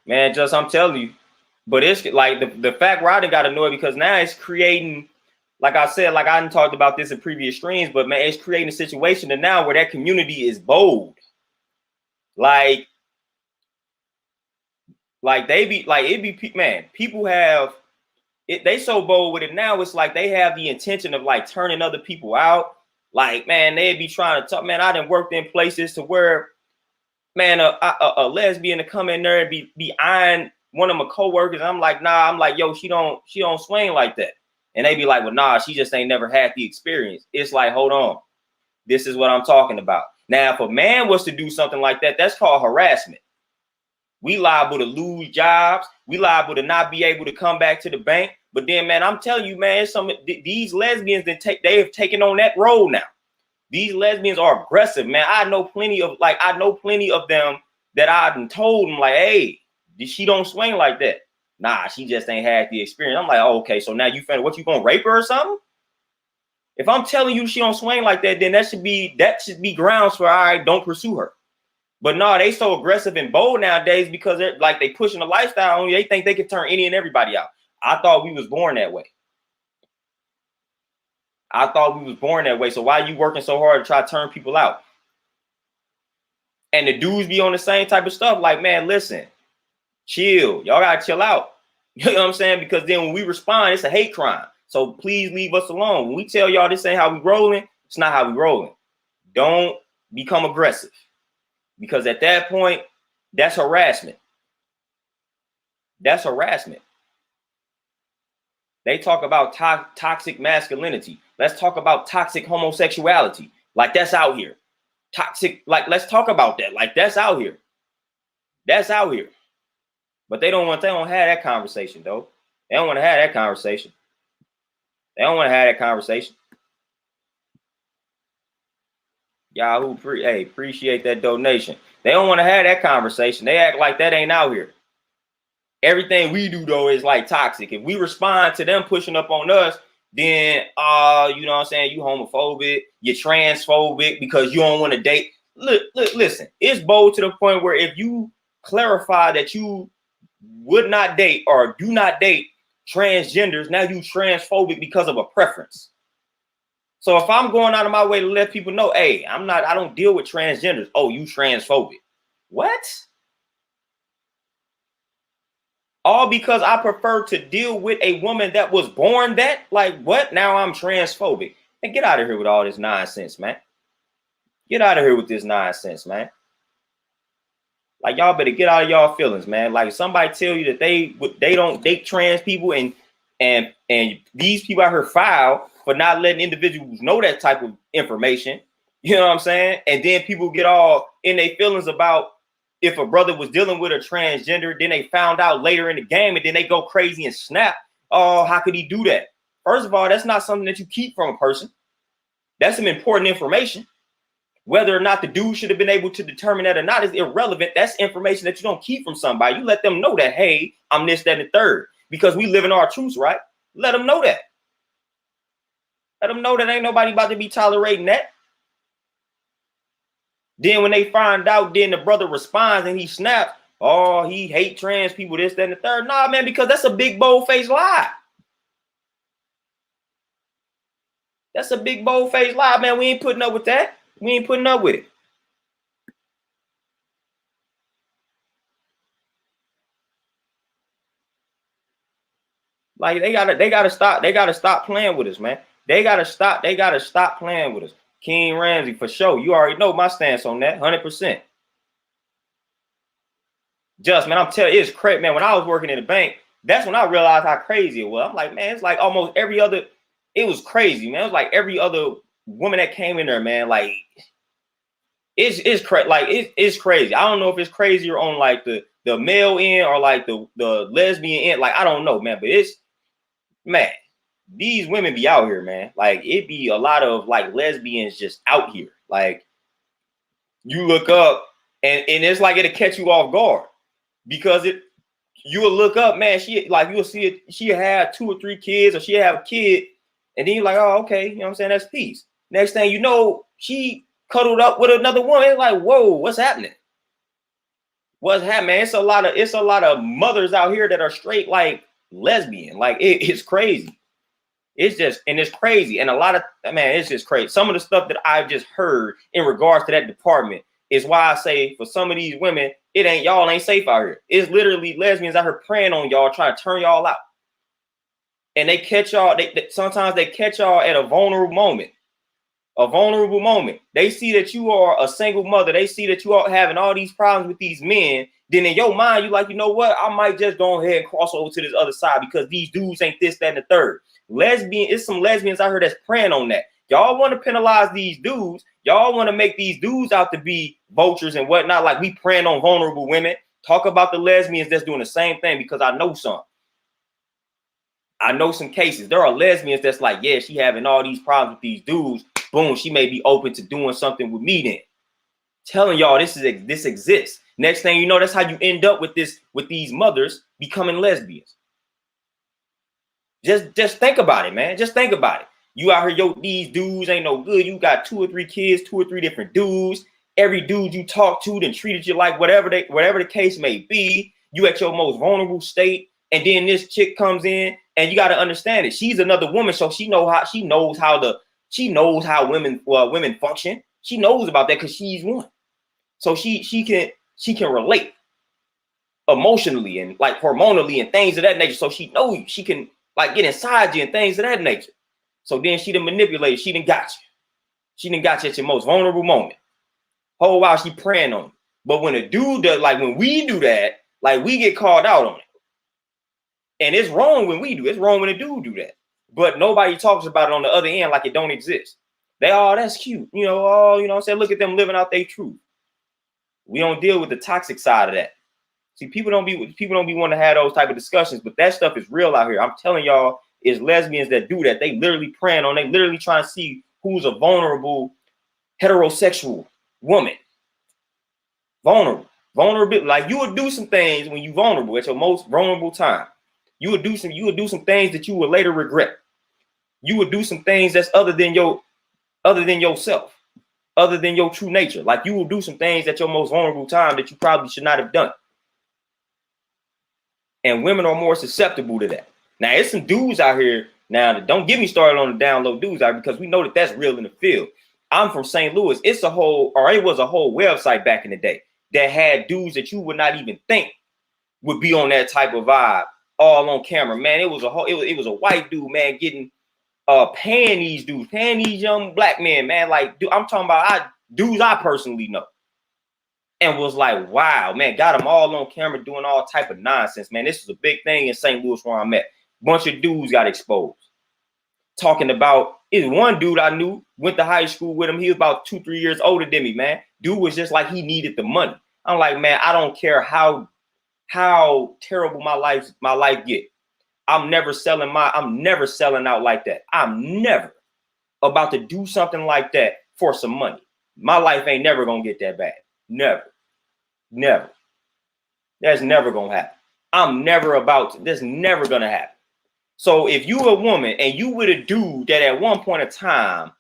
Man, just I'm telling you. But it's like the fact where I done got annoyed because now it's creating, like I said, like I done talked about this in previous streams, but man, it's creating a situation to now where that community is bold. Like they be like it be man, people have it, they so bold with it now. It's like they have the intention of like turning other people out. Like, man, they'd be trying to talk. Man, I done worked in places to where, man, a lesbian to come in there and be eyeing one of my coworkers. I'm like, nah. I'm like, yo, she don't swing like that. And they be like, well, nah, she just ain't never had the experience. It's like, hold on, this is what I'm talking about. Now, if a man was to do something like that, that's called harassment. We liable to lose jobs. We liable to not be able to come back to the bank. But then, man, I'm telling you, man, these lesbians they have taken on that role now. These lesbians are aggressive, man. I know plenty of them that I've told them like, hey, she don't swing like that. Nah, she just ain't had the experience. I'm like, oh, okay, so now what you gonna rape her or something? If I'm telling you she don't swing like that, then that should be grounds for all right, don't pursue her. But no, they so aggressive and bold nowadays because they're like they pushing a lifestyle on you. They think they can turn any and everybody out. I thought we was born that way. So why are you working so hard to try to turn people out? And the dudes be on the same type of stuff. Like, man, listen, chill. Y'all gotta chill out. You know what I'm saying? Because then when we respond, it's a hate crime. So please leave us alone. When we tell y'all this ain't how we rolling, it's not how we rolling. Don't become aggressive. Because at that point, that's harassment. That's harassment. They talk about toxic masculinity. Let's talk about toxic homosexuality. Like that's out here. Toxic, like let's talk about that. Like that's out here. That's out here. But they don't have that conversation though. They don't want to have that conversation. Yahoo, appreciate that donation. They don't want to have that conversation. They act like that ain't out here. Everything we do though is like toxic. If we respond to them pushing up on us, then you know what I'm saying, you homophobic, you're transphobic because you don't want to date. Look, listen, it's bold to the point where if you clarify that you would not date or do not date transgenders, now you transphobic because of a preference. So if I'm going out of my way to let people know, hey, I don't deal with transgenders. Oh, you transphobic. What? All because I prefer to deal with a woman that was born that? Like what? Now I'm transphobic. And get out of here with all this nonsense, man. Get out of here with this nonsense, man. Like y'all better get out of y'all feelings, man. Like if somebody tell you that they don't date trans people and these people out here foul for not letting individuals know that type of information. You know what I'm saying? And then people get all in their feelings about if a brother was dealing with a transgender, then they found out later in the game and then they go crazy and snap. Oh, how could he do that? First of all, that's not something that you keep from a person. That's some important information. Whether or not the dude should have been able to determine that or not is irrelevant. That's information that you don't keep from somebody. You let them know that, hey, I'm this, that, and the third. Because we live in our truths, right? Let them know that. Let them know that ain't nobody about to be tolerating that. Then when they find out, then the brother responds and he snaps. Oh, he hate trans people, this, that, and the third. Nah, man, because that's a big, bold-faced lie. That's a big, bold-faced lie, man. We ain't putting up with that. We ain't putting up with it. Like they gotta stop playing with us, man. They gotta stop playing with us. King Ramsey, for sure. You already know my stance on that, 100%. Just, man, I'm telling you, it's crazy, man. When I was working in the bank, That's when I realized how crazy it was. I'm like, man, it's like almost every other. It was crazy, man. It was like every other woman that came in there, man. Like it's crazy. Like it's crazy. I don't know if it's crazier on like the male end or like the lesbian end. Like I don't know, man. But it's, man, these women be out here, man. Like it be a lot of like lesbians just out here. Like you look up and it's like it'll catch you off guard because you will look up, man. She like you'll see it. She had 2 or 3 kids, or she have a kid, and then you're like, oh, okay, you know what I'm saying? That's peace. Next thing you know, she cuddled up with another woman. It's like, whoa, what's happening? What's happening? It's a lot of mothers out here that are straight like lesbian. Like it's crazy. It's just, and it's crazy. And a lot of, man, it's just crazy. Some of the stuff that I've just heard in regards to that department is why I say for some of these women, y'all ain't safe out here. It's literally lesbians out here preying on y'all, trying to turn y'all out. And they catch y'all, sometimes they catch y'all at a vulnerable moment. A vulnerable moment. They see that you are a single mother. They see that you are having all these problems with these men. Then in your mind, you like, you know what? I might just go ahead and cross over to this other side because these dudes ain't this, that, and the third. It's some lesbians out here that's preying on that. Y'all want to penalize these dudes. Y'all want to make these dudes out to be vultures and whatnot. Like we preying on vulnerable women. Talk about the lesbians that's doing the same thing, because I know some. I know some cases. There are lesbians that's like, yeah, she having all these problems with these dudes. Boom, she may be open to doing something with me then. Telling y'all this exists. Next thing you know, that's how you end up with these mothers becoming lesbians. Just think about it, man. Just think about it. You out here, these dudes ain't no good. You got 2 or 3 kids, 2 or 3 different dudes. Every dude you talk to then treated you like whatever the case may be. You at your most vulnerable state, and then this chick comes in, and you got to understand it. She's another woman, so she knows how women function. She knows about that because she's one. So she can relate emotionally and like hormonally and things of that nature. So she knows she can like get inside you and things of that nature. So then she done manipulated. She done got you. She done got you at your most vulnerable moment. Whole while she preying on you. But when a dude does, like when we do that, like we get called out on it. And it's wrong when we do. It's wrong when a dude do that. But nobody talks about it on the other end like it don't exist. That's cute. You know, you know what I'm saying? Look at them living out their truth. We don't deal with the toxic side of that. See, people don't be wanting to have those type of discussions, but that stuff is real out here. I'm telling y'all, it's lesbians that do that. They literally preying on, they literally trying to see who's a vulnerable heterosexual woman. Vulnerable. Like you would do some things when you vulnerable at your most vulnerable time. You would do some things that you would later regret. You would do some things that's other than yourself, other than your true nature. Like you will do some things at your most vulnerable time that you probably should not have done. And women are more susceptible to that. Now, it's some dudes out here now that don't get me started on the down low dudes out, because we know that that's real in the field. I'm from St. Louis. It was a whole website back in the day that had dudes that you would not even think would be on that type of vibe all on camera. Man, it was a white dude, man, getting paying these young black men, man. Like, dude, I'm talking about dudes I personally know. And was like, wow, man, got them all on camera doing all type of nonsense, man. This is a big thing in St. Louis where I'm at. Bunch of dudes got exposed. Talking about, is one dude I knew, went to high school with him. He was about 2-3 years older than me, man. Dude was just like he needed the money. I'm like, man, I don't care how terrible my life get. I'm never selling out like that. I'm never about to do something like that for some money. My life ain't never gonna get that bad. Never. That's never gonna happen. That's never gonna happen. So if you a woman and you with a dude that at one point in time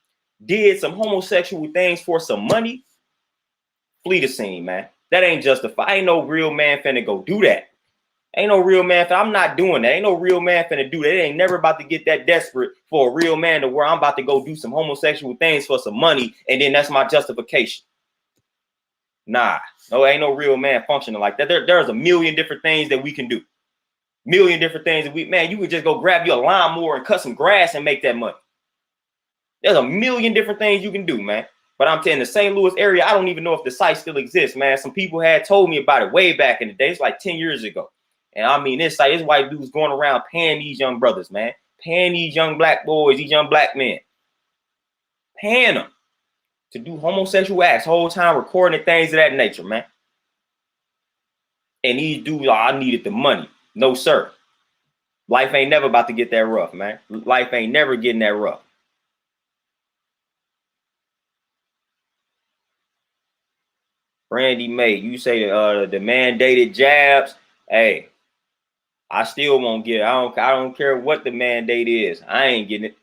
did some homosexual things for some money, flee the scene, man. That ain't justified. Ain't no real man finna go do that. Ain't no real man. I'm not doing that. Ain't no real man finna do that. It ain't never about to get that desperate for a real man to where I'm about to go do some homosexual things for some money, and then that's my justification. Nah, no, ain't no real man functioning like that. There's a million different things that we can do. Million different things that you would just go grab you a lawnmower and cut some grass and make that money. There's a million different things you can do, man. But I'm telling the St. Louis area, I don't even know if the site still exists, man. Some people had told me about it way back in the day. It's like 10 years ago. And I mean, it's like it's white dudes going around paying these young brothers, man, paying these young black boys, these young black men, paying them to do homosexual acts, whole time recording and things of that nature, man. And these dudes, oh, I needed the money. No, sir. Life ain't never about to get that rough, man. Life ain't never getting that rough. Brandy May, you say the mandated jabs. Hey, I still won't get it. I don't care what the mandate is. I ain't getting it.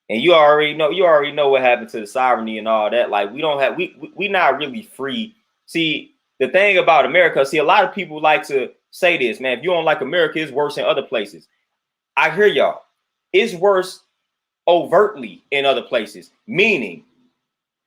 And you already know what happened to the sovereignty and all that. Like we not really free. See, the thing about America, a lot of people like to say this, man, if you don't like America, it's worse in other places. I hear y'all. It's worse overtly in other places, meaning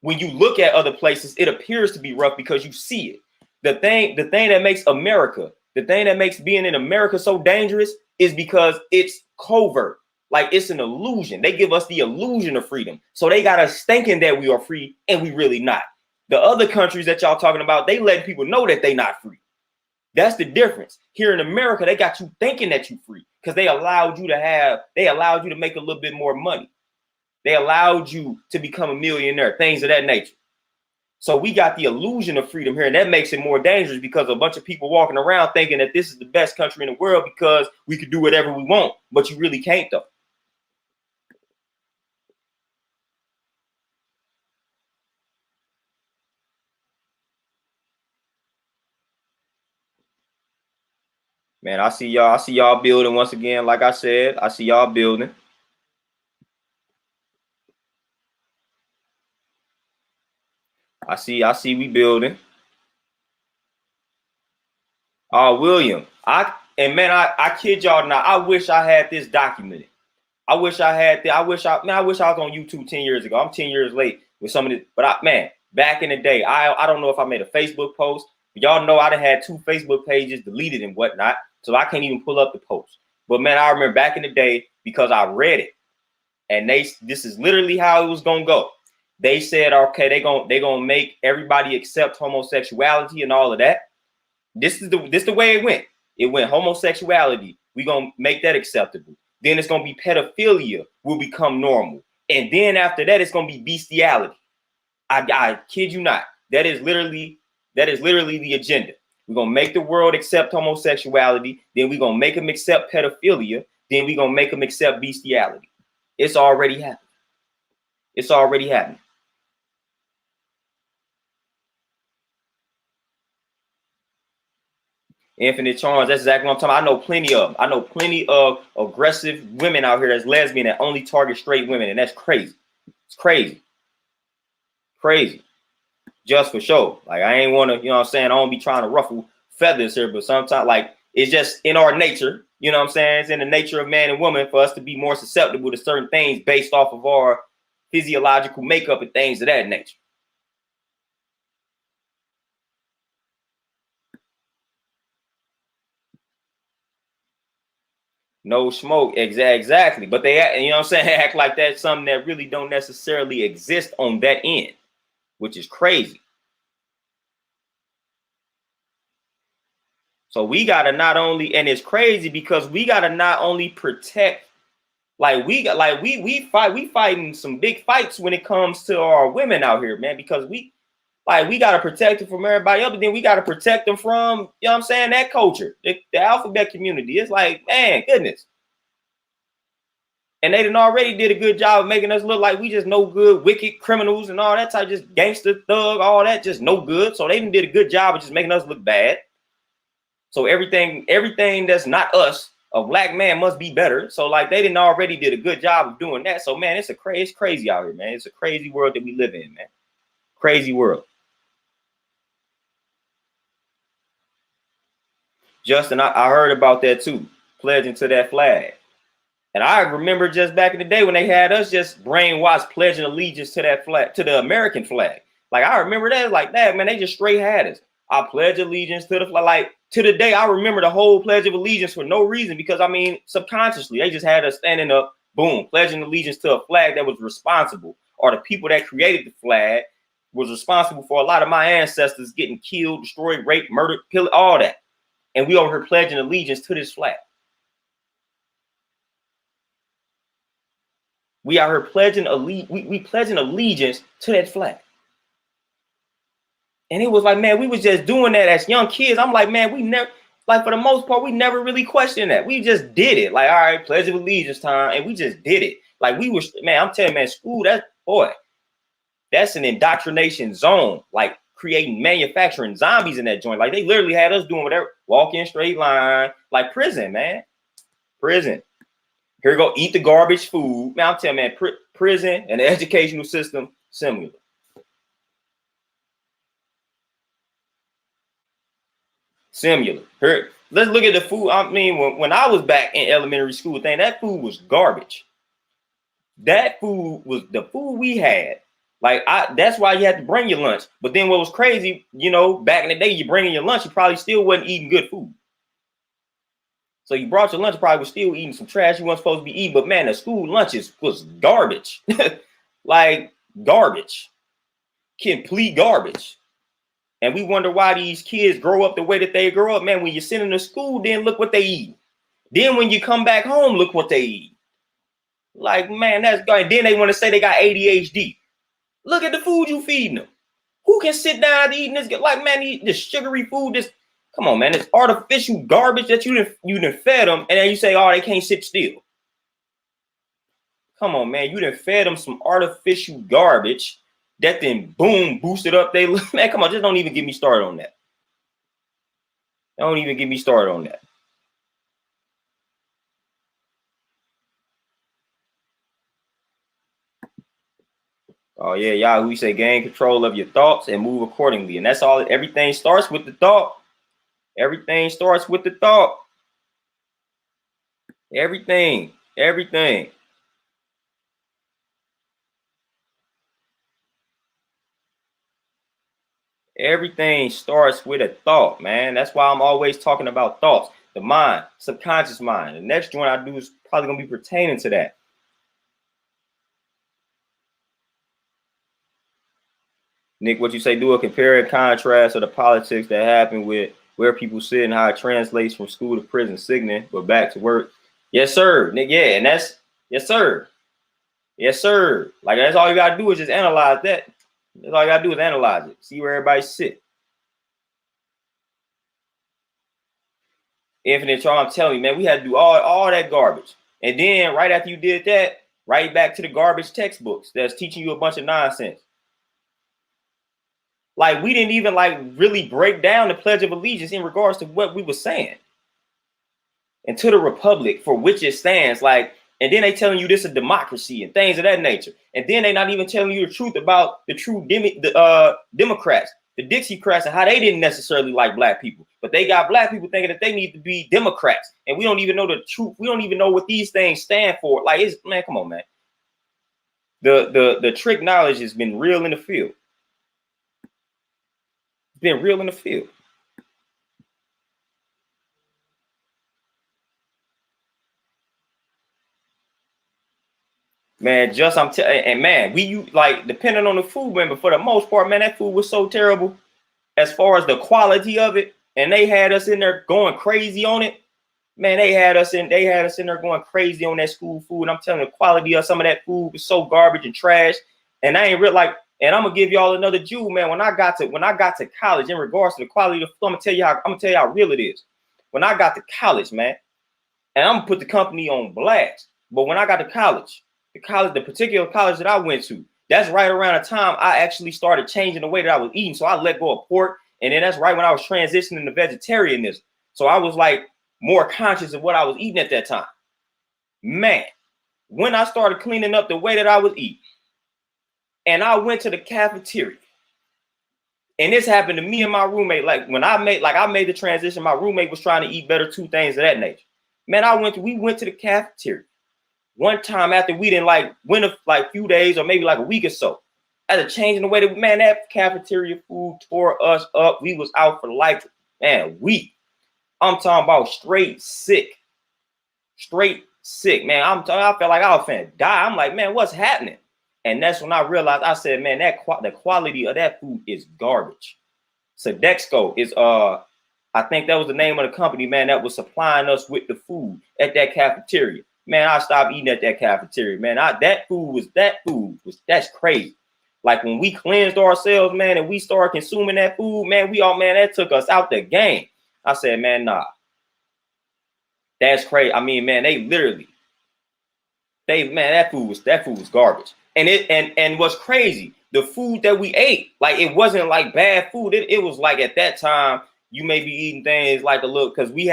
when you look at other places, it appears to be rough because you see it. The thing that makes America, the thing that makes being in America so dangerous is because it's covert. Like it's an illusion. They give us the illusion of freedom. So they got us thinking that we are free and we really not. The other countries that y'all talking about, they let people know that they not free. That's the difference. Here in America, they got you thinking that you free because they allowed you to make a little bit more money. They allowed you to become a millionaire, things of that nature. So we got the illusion of freedom here, and that makes it more dangerous because a bunch of people walking around thinking that this is the best country in the world because we could do whatever we want, but you really can't though. Man, I see y'all building once again. Like I said, I see y'all building. I see we building. William, I kid y'all not. I wish I had this documented. I wish I was on YouTube 10 years ago. I'm 10 years late with some of this, but back in the day, I don't know if I made a Facebook post. But y'all know I done had 2 Facebook pages deleted and whatnot, so I can't even pull up the post. But man, I remember back in the day because I read it, and this is literally how it was gonna go. They said, okay, they gonna make everybody accept homosexuality and all of that. This is the way it went. It went homosexuality. We gonna make that acceptable. Then it's gonna be pedophilia will become normal, and then after that, it's gonna be bestiality. I kid you not. That is literally the agenda. We're gonna make the world accept homosexuality. Then we're gonna make them accept pedophilia. Then we're gonna make them accept bestiality. It's already happening. It's already happening. Infinite charms. That's exactly what I'm talking about. I know plenty of them. I know plenty of aggressive women out here that's lesbian that only target straight women, and that's crazy. It's crazy. Crazy. Just for show. Like I ain't want to, you know what I'm saying? I don't be trying to ruffle feathers here, but sometimes like it's just in our nature, you know what I'm saying? It's in the nature of man and woman for us to be more susceptible to certain things based off of our physiological makeup and things of that nature. No smoke, exactly. But they, you know what I'm saying, act like that's something that really don't necessarily exist on that end, which is crazy. So we gotta not only, and it's crazy because we gotta not only protect, we fighting some big fights when it comes to our women out here, man, because we gotta protect them from everybody else, but then we gotta protect them from, you know what I'm saying, that culture, the alphabet community. It's like, man, goodness. And they done already did a good job of making us look like we just no good, wicked criminals and all that type, just gangster thug, all that, just no good. So they done did a good job of just making us look bad. So everything that's not us, a black man must be better. So like they didn't already did a good job of doing that. So man, it's crazy out here, man. It's a crazy world that we live in, man. Crazy world. Justin, I heard about that too, pledging to that flag. And I remember just back in the day when they had us just brainwashed pledging allegiance to that flag, to the American flag. Like I remember that, like that, man, they just straight had us. I pledge allegiance to the flag. Like to the day, I remember the whole Pledge of Allegiance for no reason, because I mean, subconsciously, they just had us standing up, boom, pledging allegiance to a flag that was responsible, or the people that created the flag was responsible for a lot of my ancestors getting killed, destroyed, raped, murdered, pillaged, all that. And we over here pledging allegiance to this flag. We out here pledging we pledging allegiance to that flag. And it was like, man, we was just doing that as young kids. I'm like, man, we never, like for the most part, we never really questioned that. We just did it. Like, all right, pledge of allegiance time. And we just did it. Like we was, man, I'm telling you, man, school, that's an indoctrination zone. Like creating manufacturing zombies in that joint. Like they literally had us doing whatever, walk in straight line, like prison, man. Prison. Here we go, eat the garbage food. Man, I'm telling you, man, prison and the educational system, similar. Similar. Here, let's look at the food. I mean, when I was back in elementary school, that food was garbage. That food was the food we had. Like, that's why you had to bring your lunch. But then what was crazy, you know, back in the day, you bringing your lunch, you probably still wasn't eating good food. So you brought your lunch, probably was still eating some trash you weren't supposed to be eating. But man, the school lunches was garbage. Like garbage. Complete garbage. And we wonder why these kids grow up the way that they grow up. Man, when you send them to school, then look what they eat. Then when you come back home, look what they eat. Like, man, that's good. Then they want to say they got ADHD. Look at the food you feeding them. Who can sit down eating this? Like, man, eat this sugary food, this. Come on, man. It's artificial garbage that you done fed them, and then you say, oh, they can't sit still. Come on, man. You done fed them some artificial garbage that then, boom, boosted up. Man, come on. Just don't even get me started on that. Don't even get me started on that. Oh, yeah, y'all, we say gain control of your thoughts and move accordingly. And that's all. Everything starts with the thought. Everything starts with the thought. Everything. Everything starts with a thought, man. That's why I'm always talking about thoughts. The mind, subconscious mind. The next joint I do is probably going to be pertaining to that. Nick, what you say, do a compare and contrast of the politics that happen with where people sit and how it translates from school to prison, signaling, but back to work. Yes, sir, Nick. Yeah, and that's, yes, sir. Yes, sir. Like, that's all you got to do is just analyze that. That's all you got to do is analyze it. See where everybody sit. Infinite Charm, I'm telling you, man, we had to do all that garbage. And then right after you did that, right back to the garbage textbooks that's teaching you a bunch of nonsense. Like, we didn't even like really break down the Pledge of Allegiance in regards to what we were saying. And to the republic for which it stands, like, and then they telling you this is a democracy and things of that nature. And then they not even telling you the truth about the true Democrats, the Dixiecrats, and how they didn't necessarily like black people. But they got black people thinking that they need to be Democrats. And we don't even know the truth. We don't even know what these things stand for. Like, it's, man, come on, man. The trick knowledge has been real in the field. Been real in the field. Man, just I'm telling, and man, you like depending on the food, man, but for the most part, man, that food was so terrible as far as the quality of it, and they had us in there going crazy on it. Man, they had us in there going crazy on that school food. And I'm telling you, the quality of some of that food was so garbage and trash. And I ain't real like, and I'm gonna give y'all another jewel, man. When I got to college, in regards to the quality of the food, I'm gonna tell you how real it is. When I got to college, man, and I'm gonna put the company on blast. But when I got to college, the particular college that I went to, that's right around the time I actually started changing the way that I was eating. So I let go of pork, and then that's right when I was transitioning to vegetarianism. So I was like more conscious of what I was eating at that time. Man, when I started cleaning up the way that I was eating, and I went to the cafeteria, and this happened to me and my roommate. Like when I made the transition, my roommate was trying to eat better too, things of that nature. Man, we went to the cafeteria one time after we didn't went a few days or maybe like a week or so. After changing the way that, man, that cafeteria food tore us up. We was out for like, man, week. I'm talking about straight sick, man. I felt like I was finna die. I'm like, man, what's happening? And that's when I realized, I said, man, the quality of that food is garbage. Sodexo is I think that was the name of the company, man, that was supplying us with the food at that cafeteria. Man, I stopped eating at that cafeteria, man. That food was that's crazy. Like when we cleansed ourselves, man, and we started consuming that food, man, that took us out the game. I said, man, nah, that's crazy. I mean, man, that food was garbage. And what's crazy, the food that we ate, like it wasn't like bad food. It was like at that time, you may be eating things like a little, because we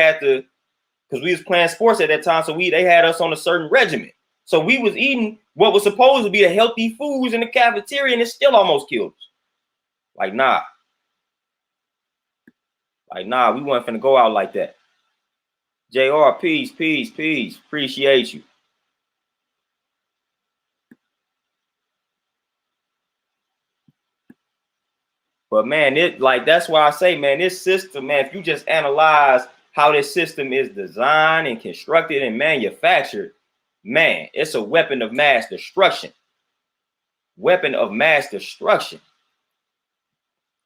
was playing sports at that time, so they had us on a certain regimen. So we was eating what was supposed to be the healthy foods in the cafeteria, and it still almost killed us. Like, nah. We weren't finna go out like that. JR, peace. Appreciate you. But man, that's why I say, man, this system, man, if you just analyze how this system is designed and constructed and manufactured, man, it's a weapon of mass destruction.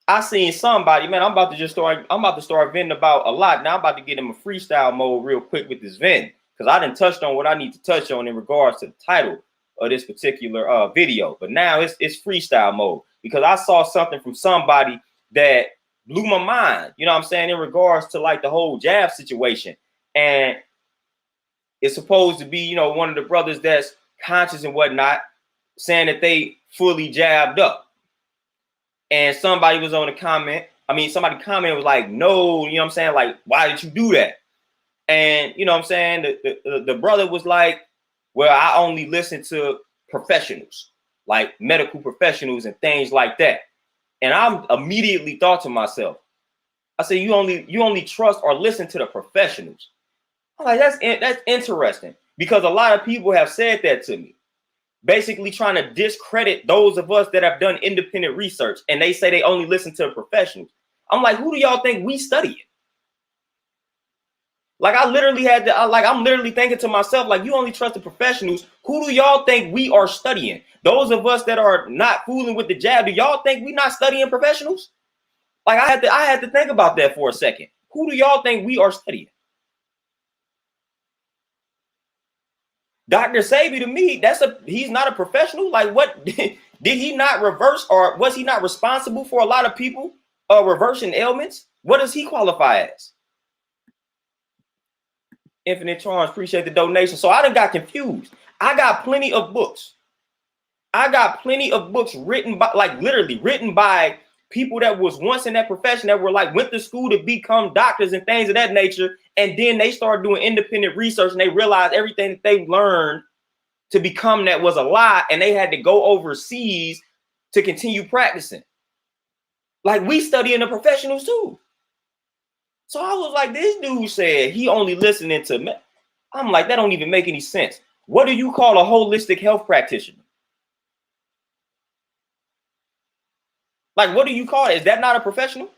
I seen somebody, man, I'm about to start venting about a lot. Now I'm about to get in a freestyle mode real quick with this vent, because I done touched on what I need to touch on in regards to the title of this particular video. But now it's freestyle mode, because I saw something from somebody that blew my mind, you know what I'm saying, in regards to like the whole jab situation. And it's supposed to be, you know, one of the brothers that's conscious and whatnot, saying that they fully jabbed up. And somebody was on the comment. Somebody commented was like, no, you know what I'm saying? Like, why did you do that? And, you know what I'm saying? The brother was like, well, I only listen to professionals, like medical professionals and things like that. And I immediately thought to myself, I said, you only trust or listen to the professionals. I'm like, that's interesting, because a lot of people have said that to me, basically trying to discredit those of us that have done independent research, and they say they only listen to professionals. I'm like, who do y'all think we studying? Like, I'm literally thinking to myself, like, you only trust the professionals. Who do y'all think we are studying? Those of us that are not fooling with the jab, do y'all think we not studying professionals? Like, I had to think about that for a second. Who do y'all think we are studying? Dr. Sabi, to me, he's not a professional. Like, what did he not reverse, or was he not responsible for a lot of people reversing ailments? What does he qualify as? Infinite Charms, appreciate the donation. So I done got confused. I got plenty of books. Written by, like, literally written by people that was once in that profession, that were like, went to school to become doctors and things of that nature. And then they started doing independent research, and they realized everything that they learned to become that was a lie. And they had to go overseas to continue practicing. Like, we studying the professionals too. So I was like, this dude said he only listening to me. I'm like, that don't even make any sense. What do you call a holistic health practitioner? Like, what do you call it? Is that not a professional?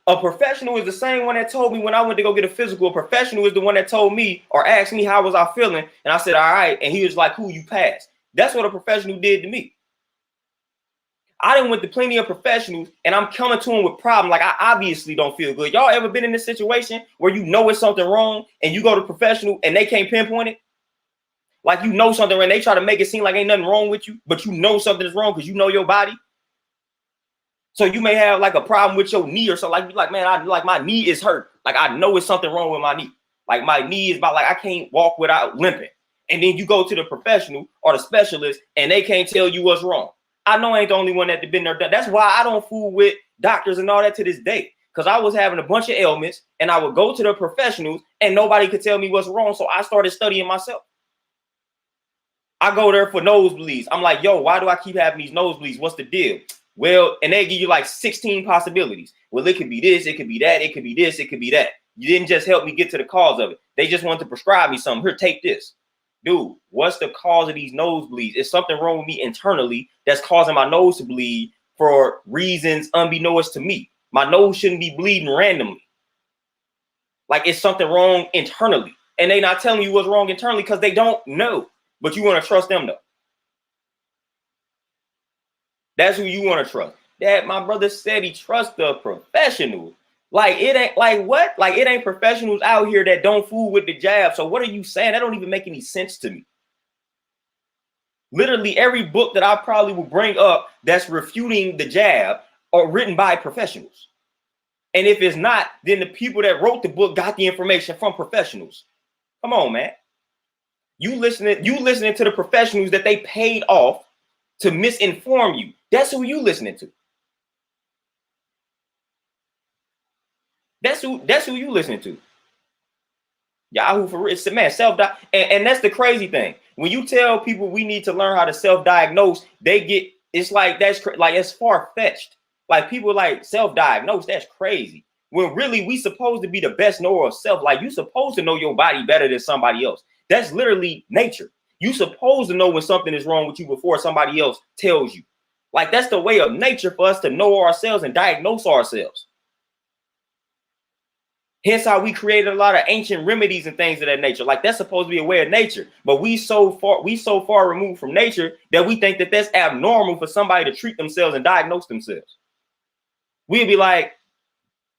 A professional is the same one that told me when I went to go get a physical. A professional is the one that told me or asked me how was I feeling, and I said, all right. And he was like, who you passed. That's what a professional did to me. I done went to plenty of professionals, and I'm coming to them with problems. Like, I obviously don't feel good. Y'all ever been in this situation where you know it's something wrong and you go to professional and they can't pinpoint it? Like, you know something, and they try to make it seem like ain't nothing wrong with you, but you know something is wrong because you know your body. So you may have like a problem with your knee or something. Like, man, my knee is hurt. Like, I know it's something wrong with my knee. Like, my knee is about, like, I can't walk without limping. And then you go to the professional or the specialist, and they can't tell you what's wrong. I know I ain't the only one that been there. That's why I don't fool with doctors and all that to this day. Because I was having a bunch of ailments, and I would go to the professionals, and nobody could tell me what's wrong. So I started studying myself. I go there for nosebleeds. I'm like, yo, why do I keep having these nosebleeds? What's the deal? Well, and they give you like 16 possibilities. Well, it could be this, it could be that, it could be this, it could be that. You didn't just help me get to the cause of it. They just want to prescribe me something. Here, take this. Dude, what's the cause of these nosebleeds? Is something wrong with me internally that's causing my nose to bleed for reasons unbeknownst to me? My nose shouldn't be bleeding randomly. Like, it's something wrong internally. And they not telling you what's wrong internally because they don't know. But you want to trust them, though. That's who you want to trust. that my brother said he trusts the professionals. Like it ain't like what? Like it ain't professionals out here that don't fool with the jab. So what are you saying? That don't even make any sense to me. Literally every book that I probably will bring up that's refuting the jab are written by professionals. And if it's not, then the people that wrote the book got the information from professionals. Come on, man. You listening to the professionals that they paid off to misinform you. That's who you listening to. That's who you listening to. Yahoo for real. Man, and that's the crazy thing. When you tell people we need to learn how to self-diagnose, they get it's like it's far-fetched. Like people like self-diagnose, that's crazy. When really we supposed to be the best knower of self. Like you supposed to know your body better than somebody else. That's literally nature. You supposed to know when something is wrong with you before somebody else tells you. Like that's the way of nature for us to know ourselves and diagnose ourselves. Hence how we created a lot of ancient remedies and things of that nature. Like that's supposed to be a way of nature, but we so far removed from nature that we think that that's abnormal for somebody to treat themselves and diagnose themselves. We'd be like,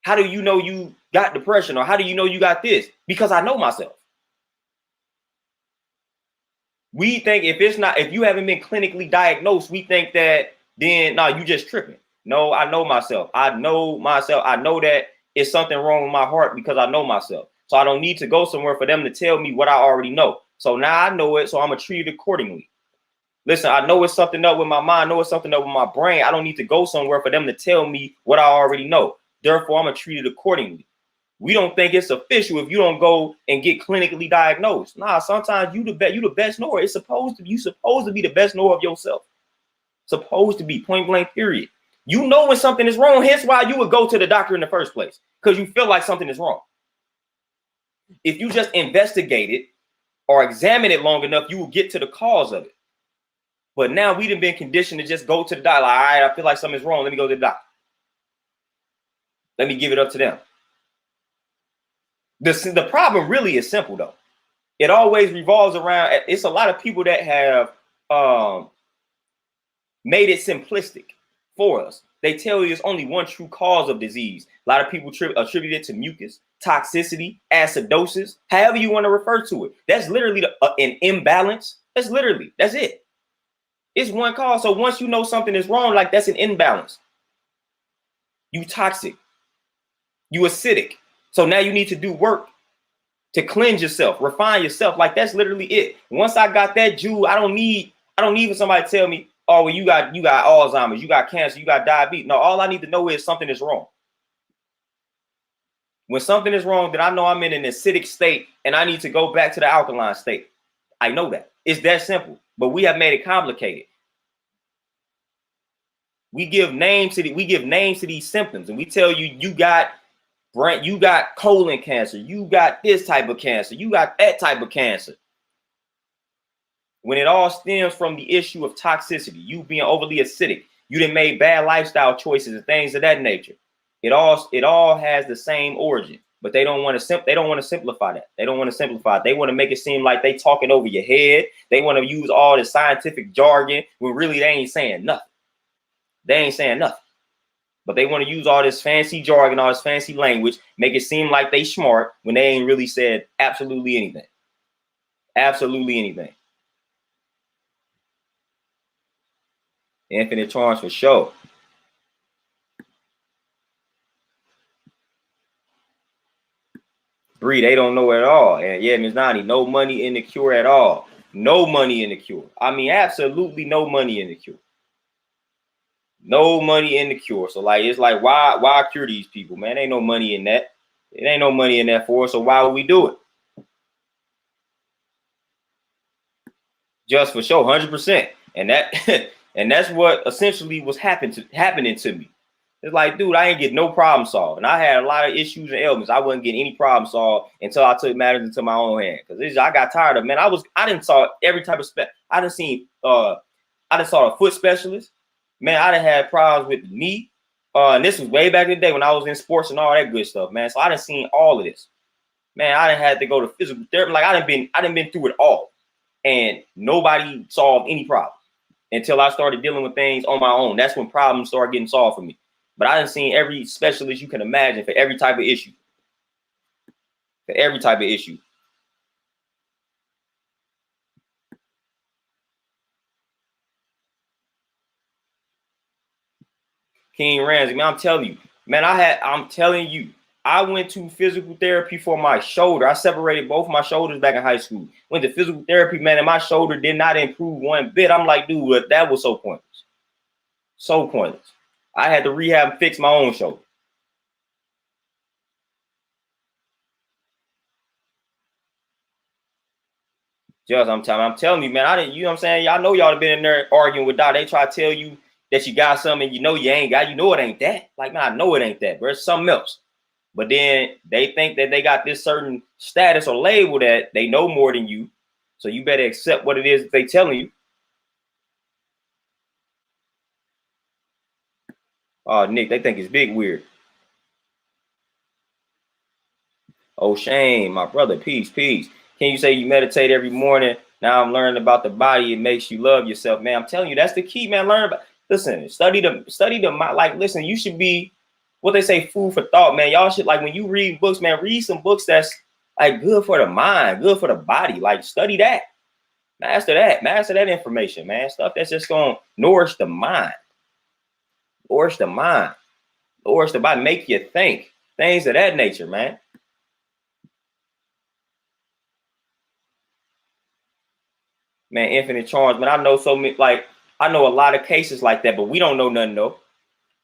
how do you know you got depression? Or how do you know you got this? Because I know myself. We think if you haven't been clinically diagnosed, we think that then no, you just tripping. No, I know myself. I know that it's something wrong with my heart because I know myself. So I don't need to go somewhere for them to tell me what I already know. So now I know it, so I'm gonna treat it accordingly. Listen, I know it's something up with my mind, I know it's something up with my brain. I don't need to go somewhere for them to tell me what I already know. Therefore, I'm gonna treat it accordingly. We don't think it's official if you don't go and get clinically diagnosed. Nah, sometimes you the best knower. You supposed to be the best knower of yourself. Supposed to be, point blank, period. You know when something is wrong. Hence why you would go to the doctor in the first place, because you feel like something is wrong. If you just investigate it or examine it long enough, you will get to the cause of it. But now we've been conditioned to just go to the doctor. Like, all right, I feel like something's wrong. Let me go to the doctor. Let me give it up to them. The problem really is simple, though. It always revolves around, it's a lot of people that have made it simplistic for us. They tell you there's only one true cause of disease. A lot of people attribute it to mucus, toxicity, acidosis, however you want to refer to it. That's literally an imbalance. That's it. It's one cause. So once you know something is wrong, like that's an imbalance. You toxic. You acidic. So now you need to do work to cleanse yourself, refine yourself. Like that's literally it. Once I got that jewel, I don't need for somebody to tell me, oh, well, you got Alzheimer's, you got cancer, you got diabetes. No, all I need to know is something is wrong. When something is wrong, then I know I'm in an acidic state and I need to go back to the alkaline state. I know that. It's that simple. But we have made it complicated. We give names to these symptoms, and we tell you you got colon cancer, you got this type of cancer, you got that type of cancer. When it all stems from the issue of toxicity, you being overly acidic, you done made bad lifestyle choices and things of that nature. It all has the same origin, but they don't want to simplify that. They don't want to simplify it. They want to make it seem like they talking over your head. They want to use all the scientific jargon when really they ain't saying nothing. They ain't saying nothing. But they want to use all this fancy jargon, all this fancy language, make it seem like they smart when they ain't really said absolutely anything. Absolutely anything. Infinite charms for sure. Bree, they don't know at all. And yeah, Ms. Nani, no money in the cure at all. No money in the cure. I mean, absolutely no money in the cure. No money in the cure. So like, it's like, why cure these people, man? Ain't no money in that. It ain't no money in that for us. So why would we do it? Just for sure, 100%. And that's what essentially was happening to me. It's like, dude, I ain't get no problem solved. And I had a lot of issues and ailments. I wasn't getting any problem solved until I took matters into my own hand. Because I got tired of, man, I didn't saw every type of I done saw a foot specialist. Man, I done had problems with the knee. And this was way back in the day when I was in sports and all that good stuff, man. So I done seen all of this. Man, I done had to go to physical therapy. Like I done been through it all. And nobody solved any problem. until I started dealing with things on my own. That's when problems started getting solved for me. But I done seen every specialist you can imagine for every type of issue. For every type of issue. King Ramsey, man, I'm telling you, man, I'm telling you, I went to physical therapy for my shoulder. I separated both my shoulders back in high school. Went to physical therapy, man, and my shoulder did not improve one bit. I'm like, dude, that was so pointless. So pointless. I had to rehab and fix my own shoulder. Just I'm telling you, man, I didn't, you know what I'm saying? Y'all know y'all have been in there arguing with Doc. They try to tell you that you got something, you know you ain't got, you know it ain't that. Like, man, I know it ain't that, bro. It's something else. But then they think that they got this certain status or label that they know more than you. So you better accept what it is that they telling you. Oh, Nick, they think it's big weird. Oh, Shane, my brother, peace. Can you say you meditate every morning? Now I'm learning about the body. It makes you love yourself, man. I'm telling you, that's the key, man. Learn about, listen, study the mind. Like, listen, you should be what they say, food for thought, man. Y'all should, like, when you read books, man, read some books that's like good for the mind, good for the body. Like, study that. Master that information, man. Stuff that's just gonna nourish the mind. Nourish the mind. Nourish the body. Make you think. Things of that nature, man. Man, infinite charms. Man, I know so many, like, I know a lot of cases like that, but we don't know nothing, though.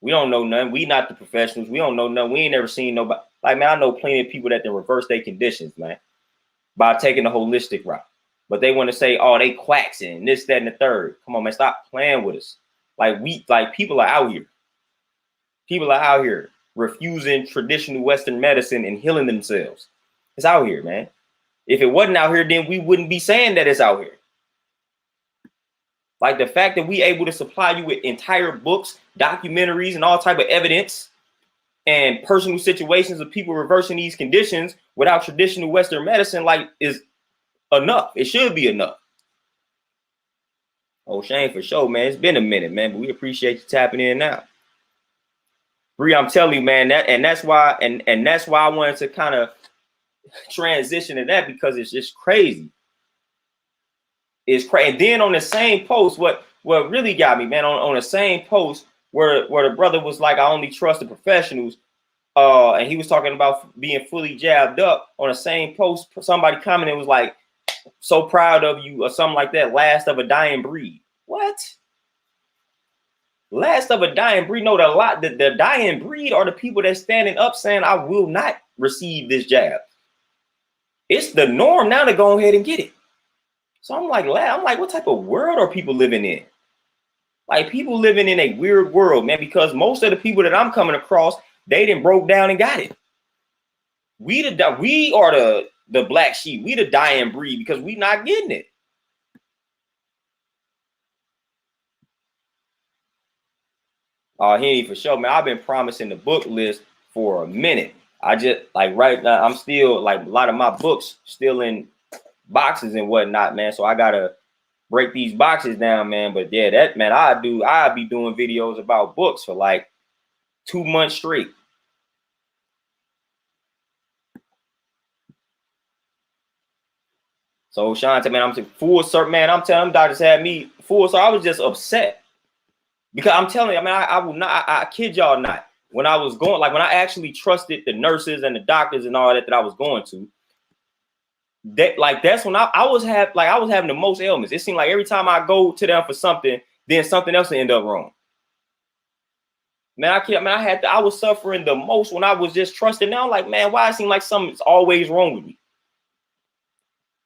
We don't know nothing. We not the professionals. We don't know nothing. We ain't never seen nobody. Like, man, I know plenty of people that can reverse their conditions, man, by taking the holistic route. But they want to say, oh, they quacks and this, that, and the third. Come on, man, stop playing with us. Like people are out here. People are out here refusing traditional Western medicine and healing themselves. It's out here, man. If it wasn't out here, then we wouldn't be saying that it's out here. Like the fact that we able to supply you with entire books, documentaries, and all type of evidence and personal situations of people reversing these conditions without traditional Western medicine, like, is enough. It should be enough. Oh, Shane, for sure, man. It's been a minute, man, but we appreciate you tapping in now. Bree, I'm telling you, man, that's why I wanted to kind of transition to that, because it's just crazy. It's crazy. And then on the same post, what really got me, man, on the same post where the brother was like, I only trust the professionals, and he was talking about being fully jabbed up. On the same post, somebody commented, was like, so proud of you, or something like that, last of a dying breed. What? Last of a dying breed? No, the dying breed are the people that's standing up saying, I will not receive this jab. It's the norm now to go ahead and get it. So I'm like, what type of world are people living in? Like, people living in a weird world, man, because most of the people that I'm coming across, they didn't broke down and got it. We are the black sheep. We the dying breed because we not getting it. Henny, for sure, man. I've been promising the book list for a minute. I just, like, right now, I'm still, like, a lot of my books still in boxes and whatnot, man. So I gotta break these boxes down, man. But yeah, that, man, I'll be doing videos about books for like 2 months straight. So Shante, man, I'm saying full circle, man. I'm telling them doctors had me full. So I was just upset because I'm telling you, I mean, I will not, I kid y'all not. When I was going, like, when I actually trusted the nurses and the doctors and all that I was going to, that's when I was having the most ailments. It seemed like every time I go to them for something, then something else would end up wrong. Man, I was suffering the most when I was just trusting. Now, like, man, why it seemed like something's always wrong with me?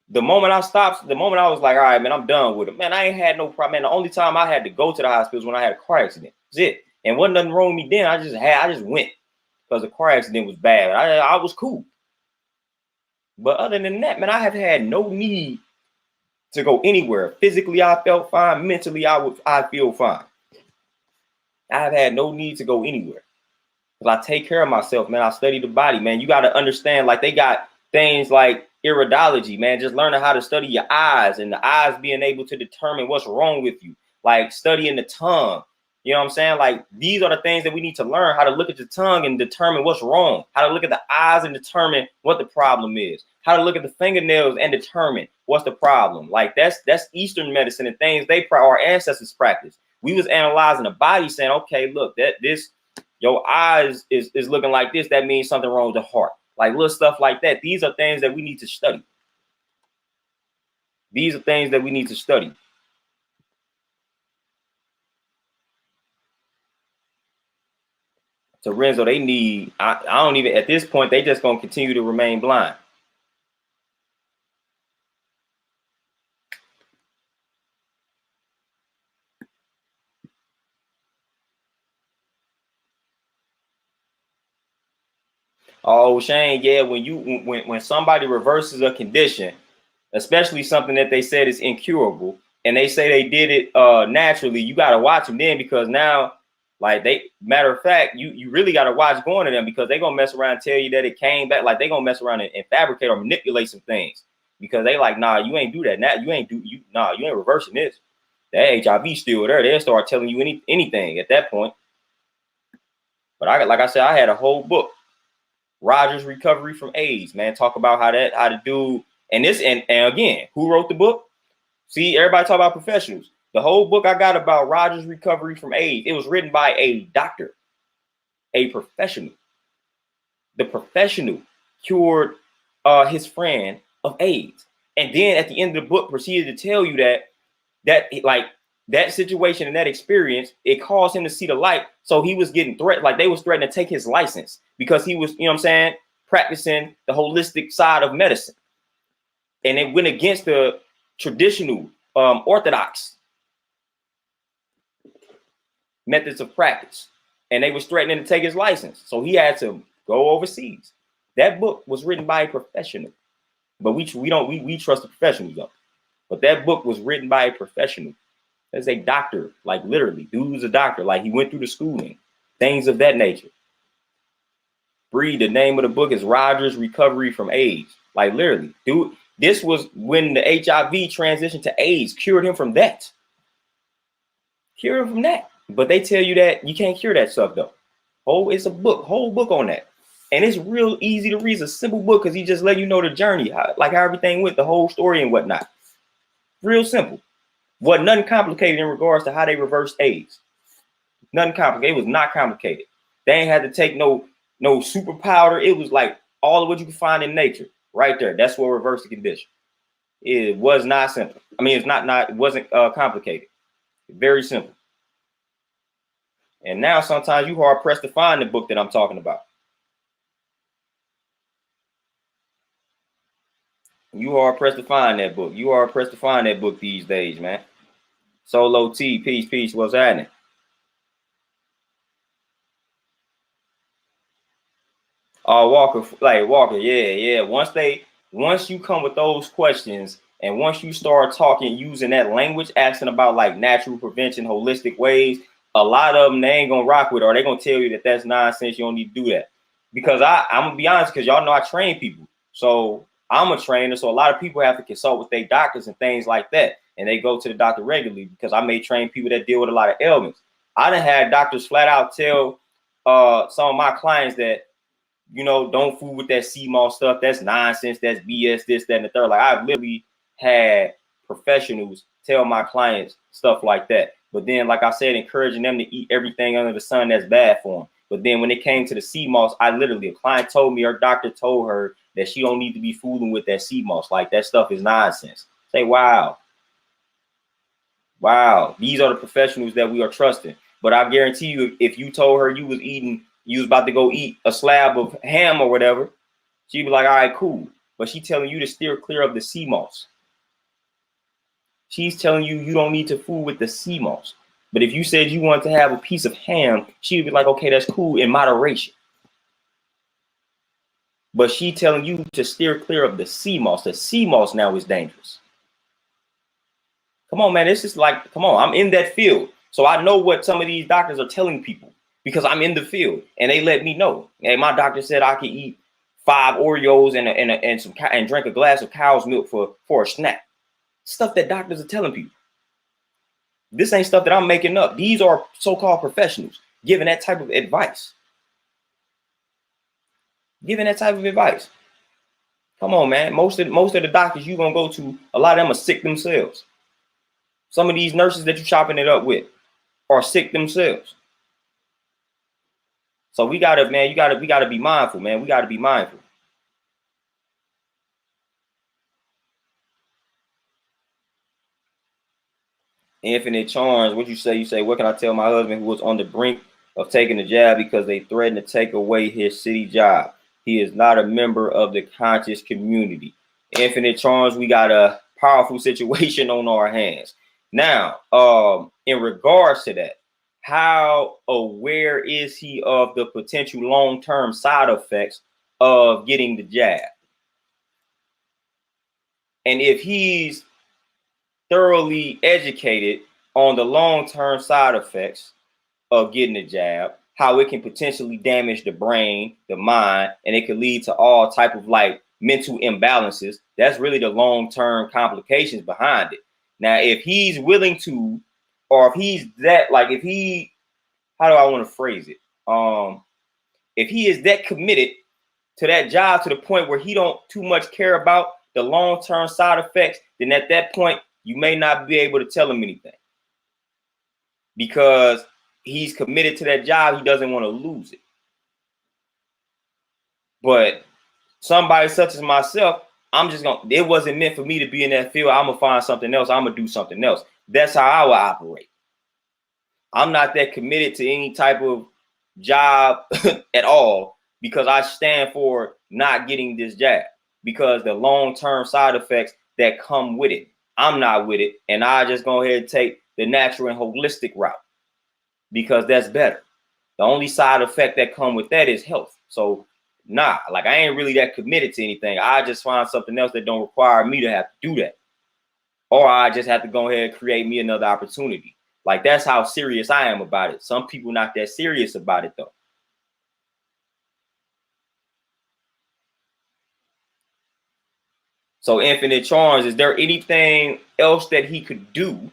The moment I was like, all right, man, I'm done with it. Man, I ain't had no problem. Man, the only time I had to go to the hospital was when I had a car accident. That's it. And wasn't nothing wrong with me then. I just went because the car accident was bad. I was cool. But other than that, man, I have had no need to go anywhere. Physically, I felt fine. Mentally, I feel fine. I have had no need to go anywhere. Because I take care of myself, man. I study the body, man. You got to understand, like, they got things like iridology, man. Just learning how to study your eyes and the eyes being able to determine what's wrong with you. like studying the tongue. You know what I'm saying? Like, these are the things that we need to learn, how to look at the tongue and determine what's wrong, how to look at the eyes and determine what the problem is, how to look at the fingernails and determine what's the problem. Like, that's Eastern medicine and things our ancestors practiced. We was analyzing the body, saying, okay, look, your eyes is looking like this. That means something wrong with the heart. Like, little stuff like that. These are things that we need to study. These are things that we need to study. So Renzo, they need, I don't even, at this point, they just going to continue to remain blind. Oh, Shane, yeah, when somebody reverses a condition, especially something that they said is incurable, and they say they did it naturally, you got to watch them then, because now, like, matter of fact, you really got to watch going to them, because they're going to mess around and tell you that it came back. Like, they're going to mess around and fabricate or manipulate some things, because they like, nah, you ain't do that. Now you ain't reversing this. That HIV still there. They'll start telling you anything at that point. But like I said, I had a whole book, Roger's Recovery from AIDS, man. Talk about how to do, and again, who wrote the book? See, everybody talk about professionals. The whole book I got about Roger's recovery from AIDS, it was written by a doctor, a professional. The professional cured his friend of AIDS. And then at the end of the book proceeded to tell you that situation and that experience, it caused him to see the light. So he was getting threatened, like they was threatening to take his license, because he was, you know what I'm saying, practicing the holistic side of medicine. And it went against the traditional orthodox methods of practice. And they was threatening to take his license. So he had to go overseas. That book was written by a professional. But we trust the professionals though. But that book was written by a professional. As a doctor, like literally, dude was a doctor, like he went through the schooling, things of that nature. Breed, the name of the book is Roger's Recovery from AIDS. Like literally, dude, this was when the HIV transitioned to AIDS, cured him from that. Cured him from that. But they tell you that you can't cure that stuff though. It's a book, whole book on that. And it's real easy to read. It's a simple book because he just let you know the journey, how everything went, the whole story and whatnot. Real simple. Wasn't nothing complicated in regards to how they reversed AIDS. Nothing complicated. It was not complicated. They ain't had to take no super powder. It was like all of what you can find in nature right there. That's what reversed the condition. It was not simple. I mean, it wasn't complicated. Very simple. And now sometimes you hard pressed to find the book that I'm talking about. You are pressed to find that book. You are pressed to find that book these days, man. Solo T, peace, what's happening? Oh, Walker, yeah. Once you come with those questions, and once you start talking, using that language, asking about like natural prevention, holistic ways, a lot of them they ain't gonna rock with, or they gonna tell you that that's nonsense. You don't need to do that. Because I'm gonna be honest, because y'all know I train people, so I'm a trainer. So a lot of people have to consult with their doctors and things like that, and they go to the doctor regularly because I may train people that deal with a lot of ailments. I done had doctors flat out tell some of my clients that, don't fool with that CMOS stuff. That's nonsense. That's BS, this, that, and the third. Like, I've literally had professionals tell my clients stuff like that. But then, like I said, encouraging them to eat everything under the sun that's bad for them. But then when it came to the CMOS, a client told me, her doctor told her that she don't need to be fooling with that CMOS. Like, that stuff is nonsense. Say, wow. These are the professionals that we are trusting. But I guarantee you, if you told her you was about to go eat a slab of ham or whatever, she'd be like, all right, cool. But she's telling you to steer clear of the CMOS. She's telling you don't need to fool with the CMOS. But if you said you wanted to have a piece of ham, she'd be like, okay, that's cool in moderation. But she telling you to steer clear of the CMOS. The CMOS now is dangerous. Come on, man. This is like, come on. I'm in that field. So I know what some of these doctors are telling people because I'm in the field and they let me know. And my doctor said I could eat 5 Oreos and drink a glass of cow's milk for a snack. Stuff that doctors are telling people. This ain't stuff that I'm making up. These are so-called professionals giving that type of advice. Giving that type of advice. Come on, man. Most of the doctors you're gonna go to, a lot of them are sick themselves. Some of these nurses that you're chopping it up with are sick themselves. So we gotta, man, we gotta be mindful, man. We gotta be mindful. Infinite Charms, what you say? You say, what can I tell my husband who was on the brink of taking the jab because they threatened to take away his city job? He is not a member of the conscious community. Infinite Charms, we got a powerful situation on our hands. Now, in regards to that, how aware is he of the potential long-term side effects of getting the jab? And if he's thoroughly educated on the long-term side effects of getting the jab, how it can potentially damage the brain, the mind, and it could lead to all type of like mental imbalances. That's really the long-term complications behind it. Now, if he's willing to, or if he's that, like if he, how do I want to phrase it? If he is that committed to that job to the point where he don't too much care about the long-term side effects, then at that point, you may not be able to tell him anything because he's committed to that job. He doesn't want to lose it. But somebody such as myself, I'm just going to, it wasn't meant for me to be in that field. I'm going to find something else. I'm going to do something else. That's how I would operate. I'm not that committed to any type of job at all because I stand for not getting this jab because the long-term side effects that come with it. I'm not with it, and I just go ahead and take the natural and holistic route because that's better. The only side effect that come with that is health. So nah, like I ain't really that committed to anything. I just find something else that don't require me to have to do that. Or I just have to go ahead and create me another opportunity. Like that's how serious I am about it. Some people not that serious about it though. So Infinite Charms, is there anything else that he could do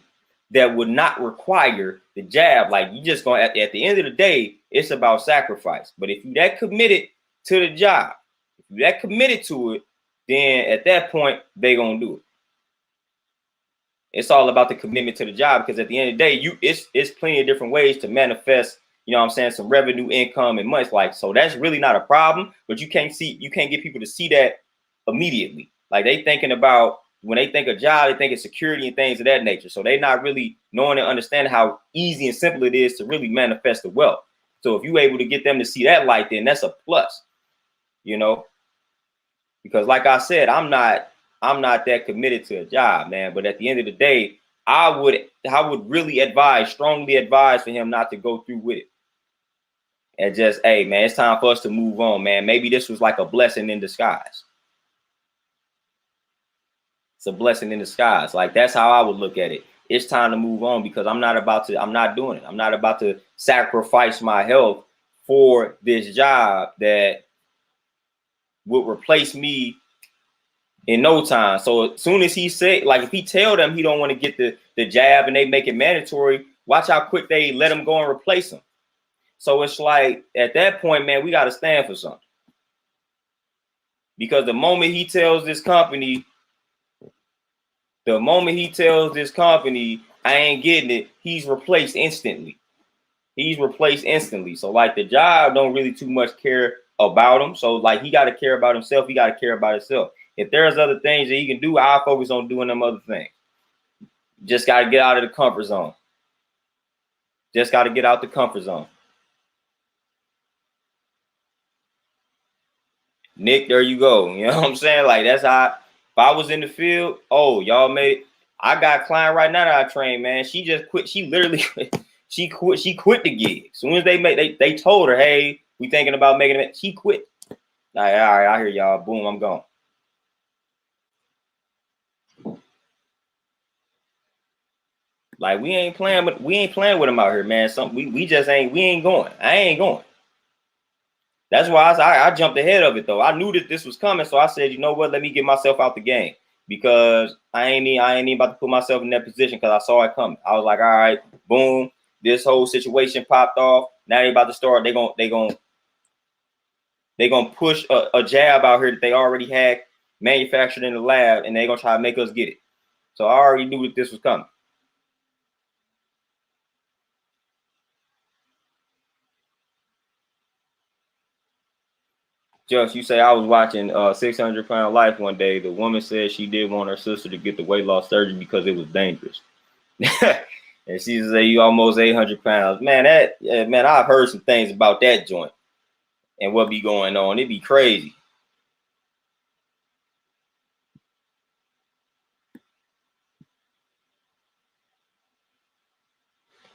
that would not require the jab? Like you just gonna at the end of the day, it's about sacrifice. But if you that committed to the job, if you that committed to it, then at that point they gonna do it. It's all about the commitment to the job because at the end of the day, it's plenty of different ways to manifest, you know what I'm saying, some revenue, income, and money. Like so that's really not a problem, but you can't get people to see that immediately. Like they thinking about when they think of job, they think of security and things of that nature. So they're not really knowing and understanding how easy and simple it is to really manifest the wealth. So if you're able to get them to see that light, then that's a plus, you know, because like I said, I'm not that committed to a job, man. But at the end of the day, I would really strongly advise for him not to go through with it. And just, hey, man, it's time for us to move on, man. Maybe this was like a blessing in disguise. It's a blessing in disguise. Like that's how I would look at it. It's time to move on because I'm not doing it. I'm not about to sacrifice my health for this job that would replace me in no time. So as soon as he said, like if he tell them he don't want to get the jab and they make it mandatory, watch how quick they let him go and replace him. So it's like at that point, man, we got to stand for something. Because the moment he tells this company, I ain't getting it, he's replaced instantly. So like the job don't really too much care about him. So like he got to care about himself. He got to care about himself. If there's other things that he can do, I'll focus on doing them other things. Just got to get out of the comfort zone. Nick, there you go. You know what I'm saying? Like that's how, if I was in the field, oh, y'all made it. I got a client right now that I train, man. She just quit. She literally she quit the gig. As soon as they told her, hey, we thinking about making it, she quit. Like, all right, I hear y'all. Boom, I'm gone. Like we ain't playing with them out here, man. We just ain't going. I ain't going. That's why I jumped ahead of it though. I knew that this was coming, so I said, you know what? Let me get myself out the game because I ain't even about to put myself in that position because I saw it coming. I was like, all right, boom, this whole situation popped off. Now they about to start. They gonna push a jab out here that they already had manufactured in the lab, and they gonna try to make us get it. So I already knew that this was coming. Just you say I was watching 600-Pound Life one day. The woman said she did want her sister to get the weight loss surgery because it was dangerous. And she said you almost 800 pounds. Man, man, I've heard some things about that joint and what be going on. It'd be crazy.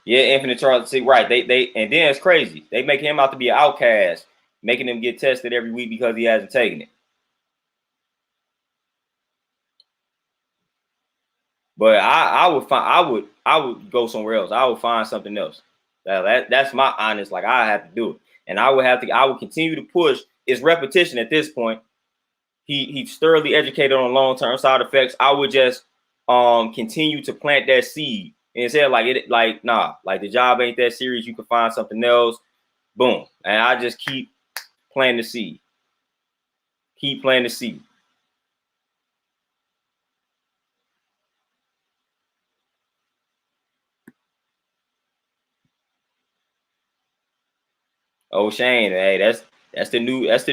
Yeah, Infinite Charles. See, right? They and then it's crazy. They make him out to be an outcast, making him get tested every week because he hasn't taken it. But I would go somewhere else. I would find something else. That's my honest. Like I have to do it, and I would continue to push. It's repetition at this point. He's thoroughly educated on long-term side effects. I would just continue to plant that seed and say like nah, like the job ain't that serious. You can find something else. Boom, and I just keep planting the seed. Keep planting the seed. Oh Shane, hey, that's the new that's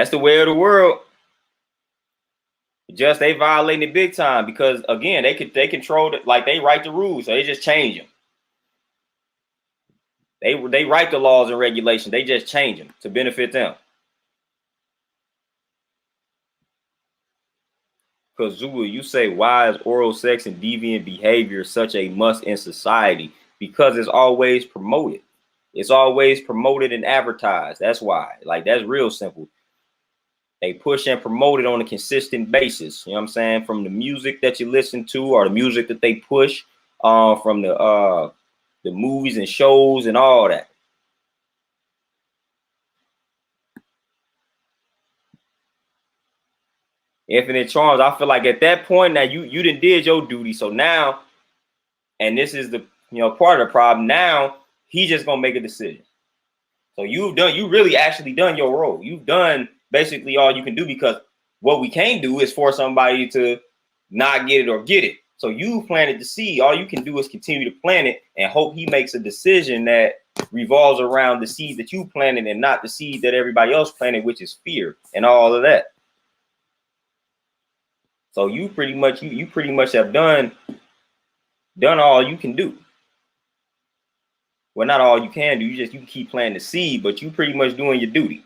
the way of the world. Just they violating it big time because again they control it, like they write the rules, so they just change them. They write the laws and regulations, they just change them to benefit them. Because Zulu, you say why is oral sex and deviant behavior such a must in society? Because it's always promoted. It's always promoted and advertised. That's why. Like that's real simple. They push and promote it on a consistent basis. You know what I'm saying? From the music that you listen to or the music that they push, from the movies and shows and all that. Infinite Charms, I feel like at that point now you did your duty. So now, and this is the part of the problem. Now he's just gonna make a decision. So you really actually done your role. You've done basically all you can do because what we can't do is force somebody to not get it or get it. So you planted the seed. All you can do is continue to plant it and hope he makes a decision that revolves around the seed that you planted and not the seed that everybody else planted, which is fear and all of that. So you pretty much have done all you can do. Well, not all you can do. You keep planting the seed, but you pretty much doing your duty.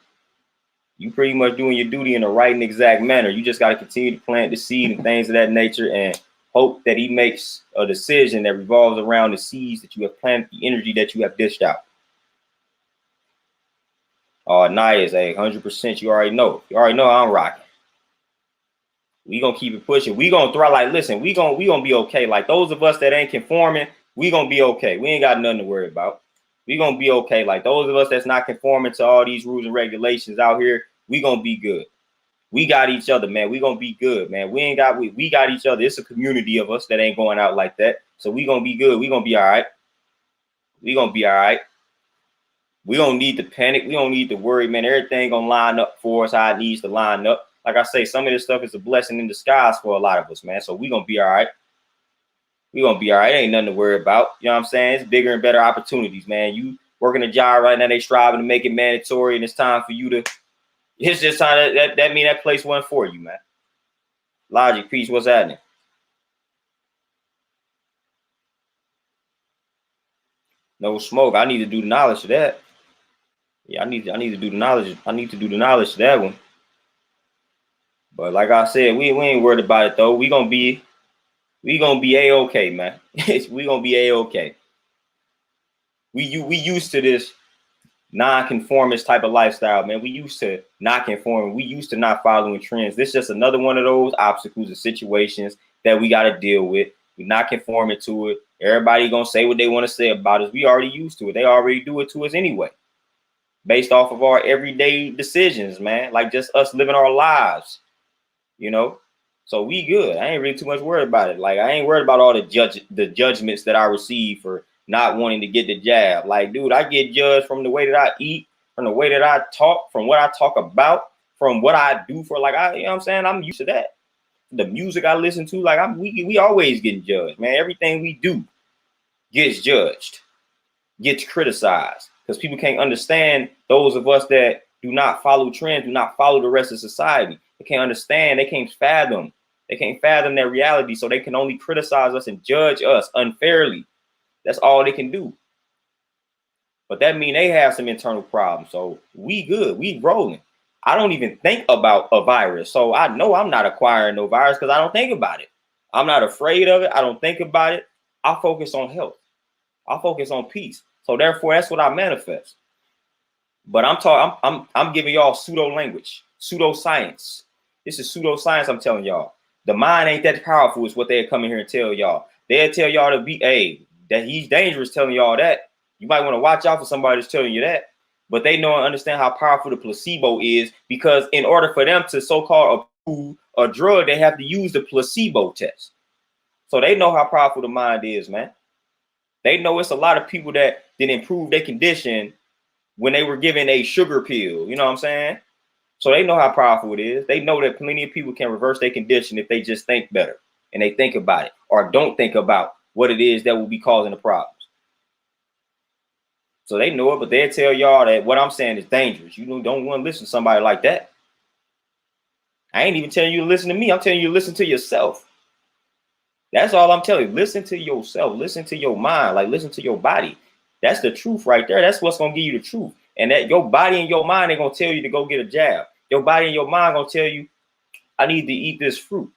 You pretty much doing your duty in the right and exact manner. You just got to continue to plant the seed and things of that nature and hope that he makes a decision that revolves around the seeds that you have planted, the energy that you have dished out. Nias, 100%. You already know. You already know I'm rocking. We gonna keep it pushing. We gonna throw like, listen, we gonna be okay. Like those of us that ain't conforming, we gonna be okay. We ain't got nothing to worry about. We gonna be okay. Like those of us that's not conforming to all these rules and regulations out here, we gonna be good. We got each other, man. We gonna be good, man. We got each other. It's a community of us that ain't going out like that. So we gonna be good. We gonna be all right. We gonna be all right. We don't need to panic. We don't need to worry, man. Everything gonna line up for us how it needs to line up. Like I say, some of this stuff is a blessing in disguise for a lot of us, man. So we gonna be all right. We gonna be all right. Ain't nothing to worry about. You know what I'm saying? It's bigger and better opportunities, man. You working a job right now, they striving to make it mandatory, and it's time for you to. It's just time that mean that place wasn't for you, man. Logic, peace. What's happening? No smoke. I need to do the knowledge to that. Yeah, I need to do the knowledge. I need to do the knowledge to that one. But like I said, we ain't worried about it though. We gonna be a-okay, man. We gonna be a-okay. We used to this non-conformist type of lifestyle, man. We used to not conforming. We used to not following trends. This is just another one of those obstacles and situations that we got to deal with. We're not conforming to it. Everybody gonna say what they want to say about us. We already used to it. They already do it to us anyway, based off of our everyday decisions, man. Like just us living our lives, you know. So we good. I ain't really too much worried about it. Like I ain't worried about all the judgments that I receive for not wanting to get the jab. Like, dude, I get judged from the way that I eat, from the way that I talk, from what I talk about, from what I do for like you know what I'm saying? I'm used to that. The music I listen to, like we always getting judged, man. Everything we do gets judged, gets criticized. Because people can't understand those of us that do not follow trends, do not follow the rest of society. They can't understand, they can't fathom. They can't fathom their reality, so they can only criticize us and judge us unfairly. That's all they can do. But that means they have some internal problems. So we good, we rolling. I don't even think about a virus. So I know I'm not acquiring no virus because I don't think about it. I'm not afraid of it. I don't think about it. I focus on health. I focus on peace. So therefore, that's what I manifest. But I'm giving y'all pseudo language, pseudo science. This is pseudo science. I'm telling y'all. The mind ain't that powerful, is what they come in here and tell y'all. They'll tell y'all to be that he's dangerous, telling y'all that. You might want to watch out for somebody that's telling you that. But they know and understand how powerful the placebo is, because in order for them to so-called approve a drug, they have to use the placebo test. So they know how powerful the mind is, man. They know it's a lot of people that didn't improve their condition when they were given a sugar pill. You know what I'm saying? So they know how powerful it is. They know that plenty of people can reverse their condition if they just think better and they think about it, or don't think about what it is that will be causing the problems. So they know it, but they'll tell y'all that what I'm saying is dangerous. You don't want to listen to somebody like that. I ain't even telling you to listen to me. I'm telling you to listen to yourself. That's all I'm telling you. Listen to yourself. Listen to your mind. Like, listen to your body. That's the truth right there. That's what's going to give you the truth. And that your body and your mind ain't going to tell you to go get a jab. Your body and your mind going to tell you, I need to eat this fruit.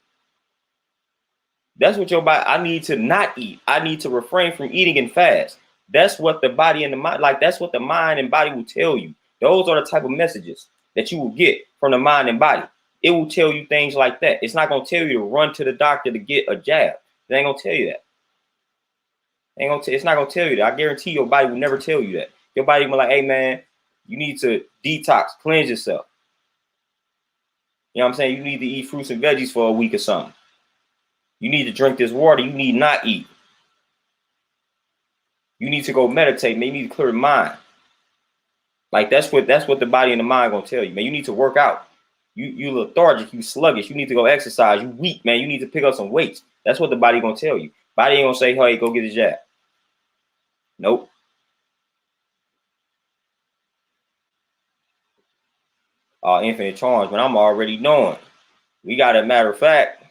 That's what your body, I need to not eat. I need to refrain from eating and fast. That's what the body and the mind, like that's what the mind and body will tell you. Those are the type of messages that you will get from the mind and body. It will tell you things like that. It's not going to tell you to run to the doctor to get a jab. It ain't going to tell you that. It's not going to tell you that. I guarantee your body will never tell you that. Your body will be like, hey, man, you need to detox, cleanse yourself. You know what I'm saying? You need to eat fruits and veggies for a week or something. You need to drink this water. You need not eat. You need to go meditate, man. You need to clear your mind. Like that's what the body and the mind gonna tell you, man. You need to work out. You lethargic, you sluggish. You need to go exercise. You weak, man. You need to pick up some weights. That's what the body gonna tell you. Body ain't gonna say, hey, go get a jab. Nope. Infinite charms, man. I'm already knowing. We got a matter of fact,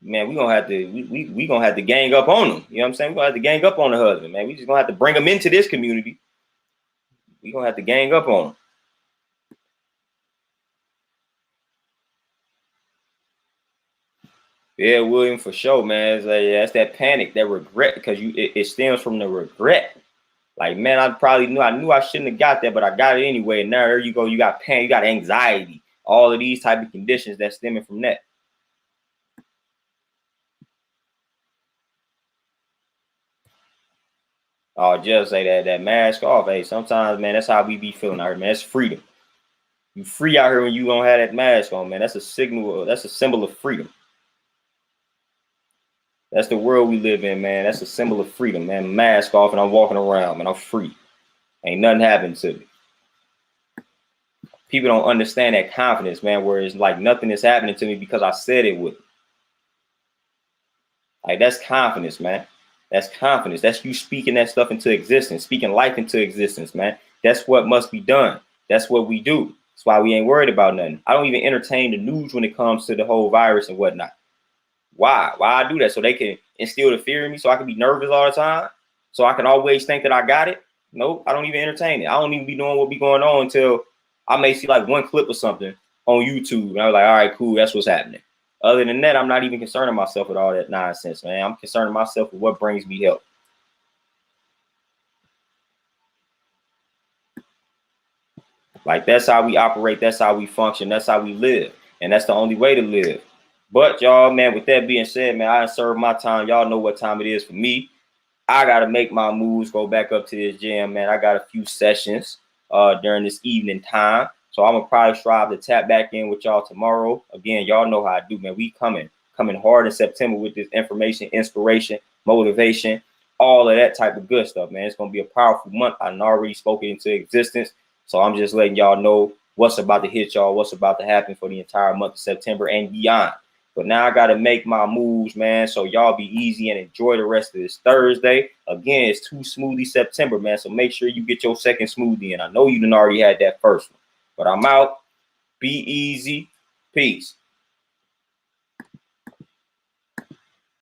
man. We gonna have to we gonna have to gang up on them. You know what I'm saying? We gonna have to gang up on the husband, man. We just gonna have to bring them into this community. We gonna have to gang up on them. Yeah, William, for sure, man. It's like, yeah, that's that panic, that regret, because it stems from the regret. Like, man, I knew I shouldn't have got that, but I got it anyway. And now there you go, you got pain, you got anxiety, all of these type of conditions that stemming from that. Just say that mask off. Hey, sometimes, man, that's how we be feeling out here, man. It's freedom. You free out here when you don't have that mask on, man. That's a signal. That's a symbol of freedom. That's the world we live in, man. That's a symbol of freedom, man. Mask off and I'm walking around, man. I'm free. Ain't nothing happened to me. People don't understand that confidence, man, where it's like nothing is happening to me because I said it would. Like, that's confidence, man. That's confidence. That's you speaking that stuff into existence, speaking life into existence, man. That's what must be done. That's what we do. That's why we ain't worried about nothing. I don't even entertain the news when it comes to the whole virus and whatnot. Why? Why I do that? So they can instill the fear in me, so I can be nervous all the time, so I can always think that I got it. Nope, I don't even entertain it. I don't even be knowing what be going on until I may see like one clip or something on YouTube, and I'm like, all right, cool, that's what's happening. Other than that, I'm not even concerning myself with all that nonsense, man. I'm concerning myself with what brings me help. Like, that's how we operate. That's how we function. That's how we live. And that's the only way to live. But y'all, man, with that being said, man, I served my time. Y'all know what time it is for me. I got to make my moves, go back up to this gym, man. I got a few sessions during this evening time. So So I'm gonna probably strive to tap back in with y'all tomorrow. Again, y'all know how I do, man. We coming hard in September with this information, inspiration, motivation, all of that type of good stuff, man. It's gonna be a powerful month. I already spoke it into existence. So I'm just letting y'all know what's about to hit y'all, what's about to happen for the entire month of September and beyond. But now I got to make my moves, man. So y'all be easy and enjoy the rest of this Thursday. Again, it's 2 Smoothie September, man. So make sure you get your second smoothie. And I know you done already had that first one. But I'm out. Be easy. Peace.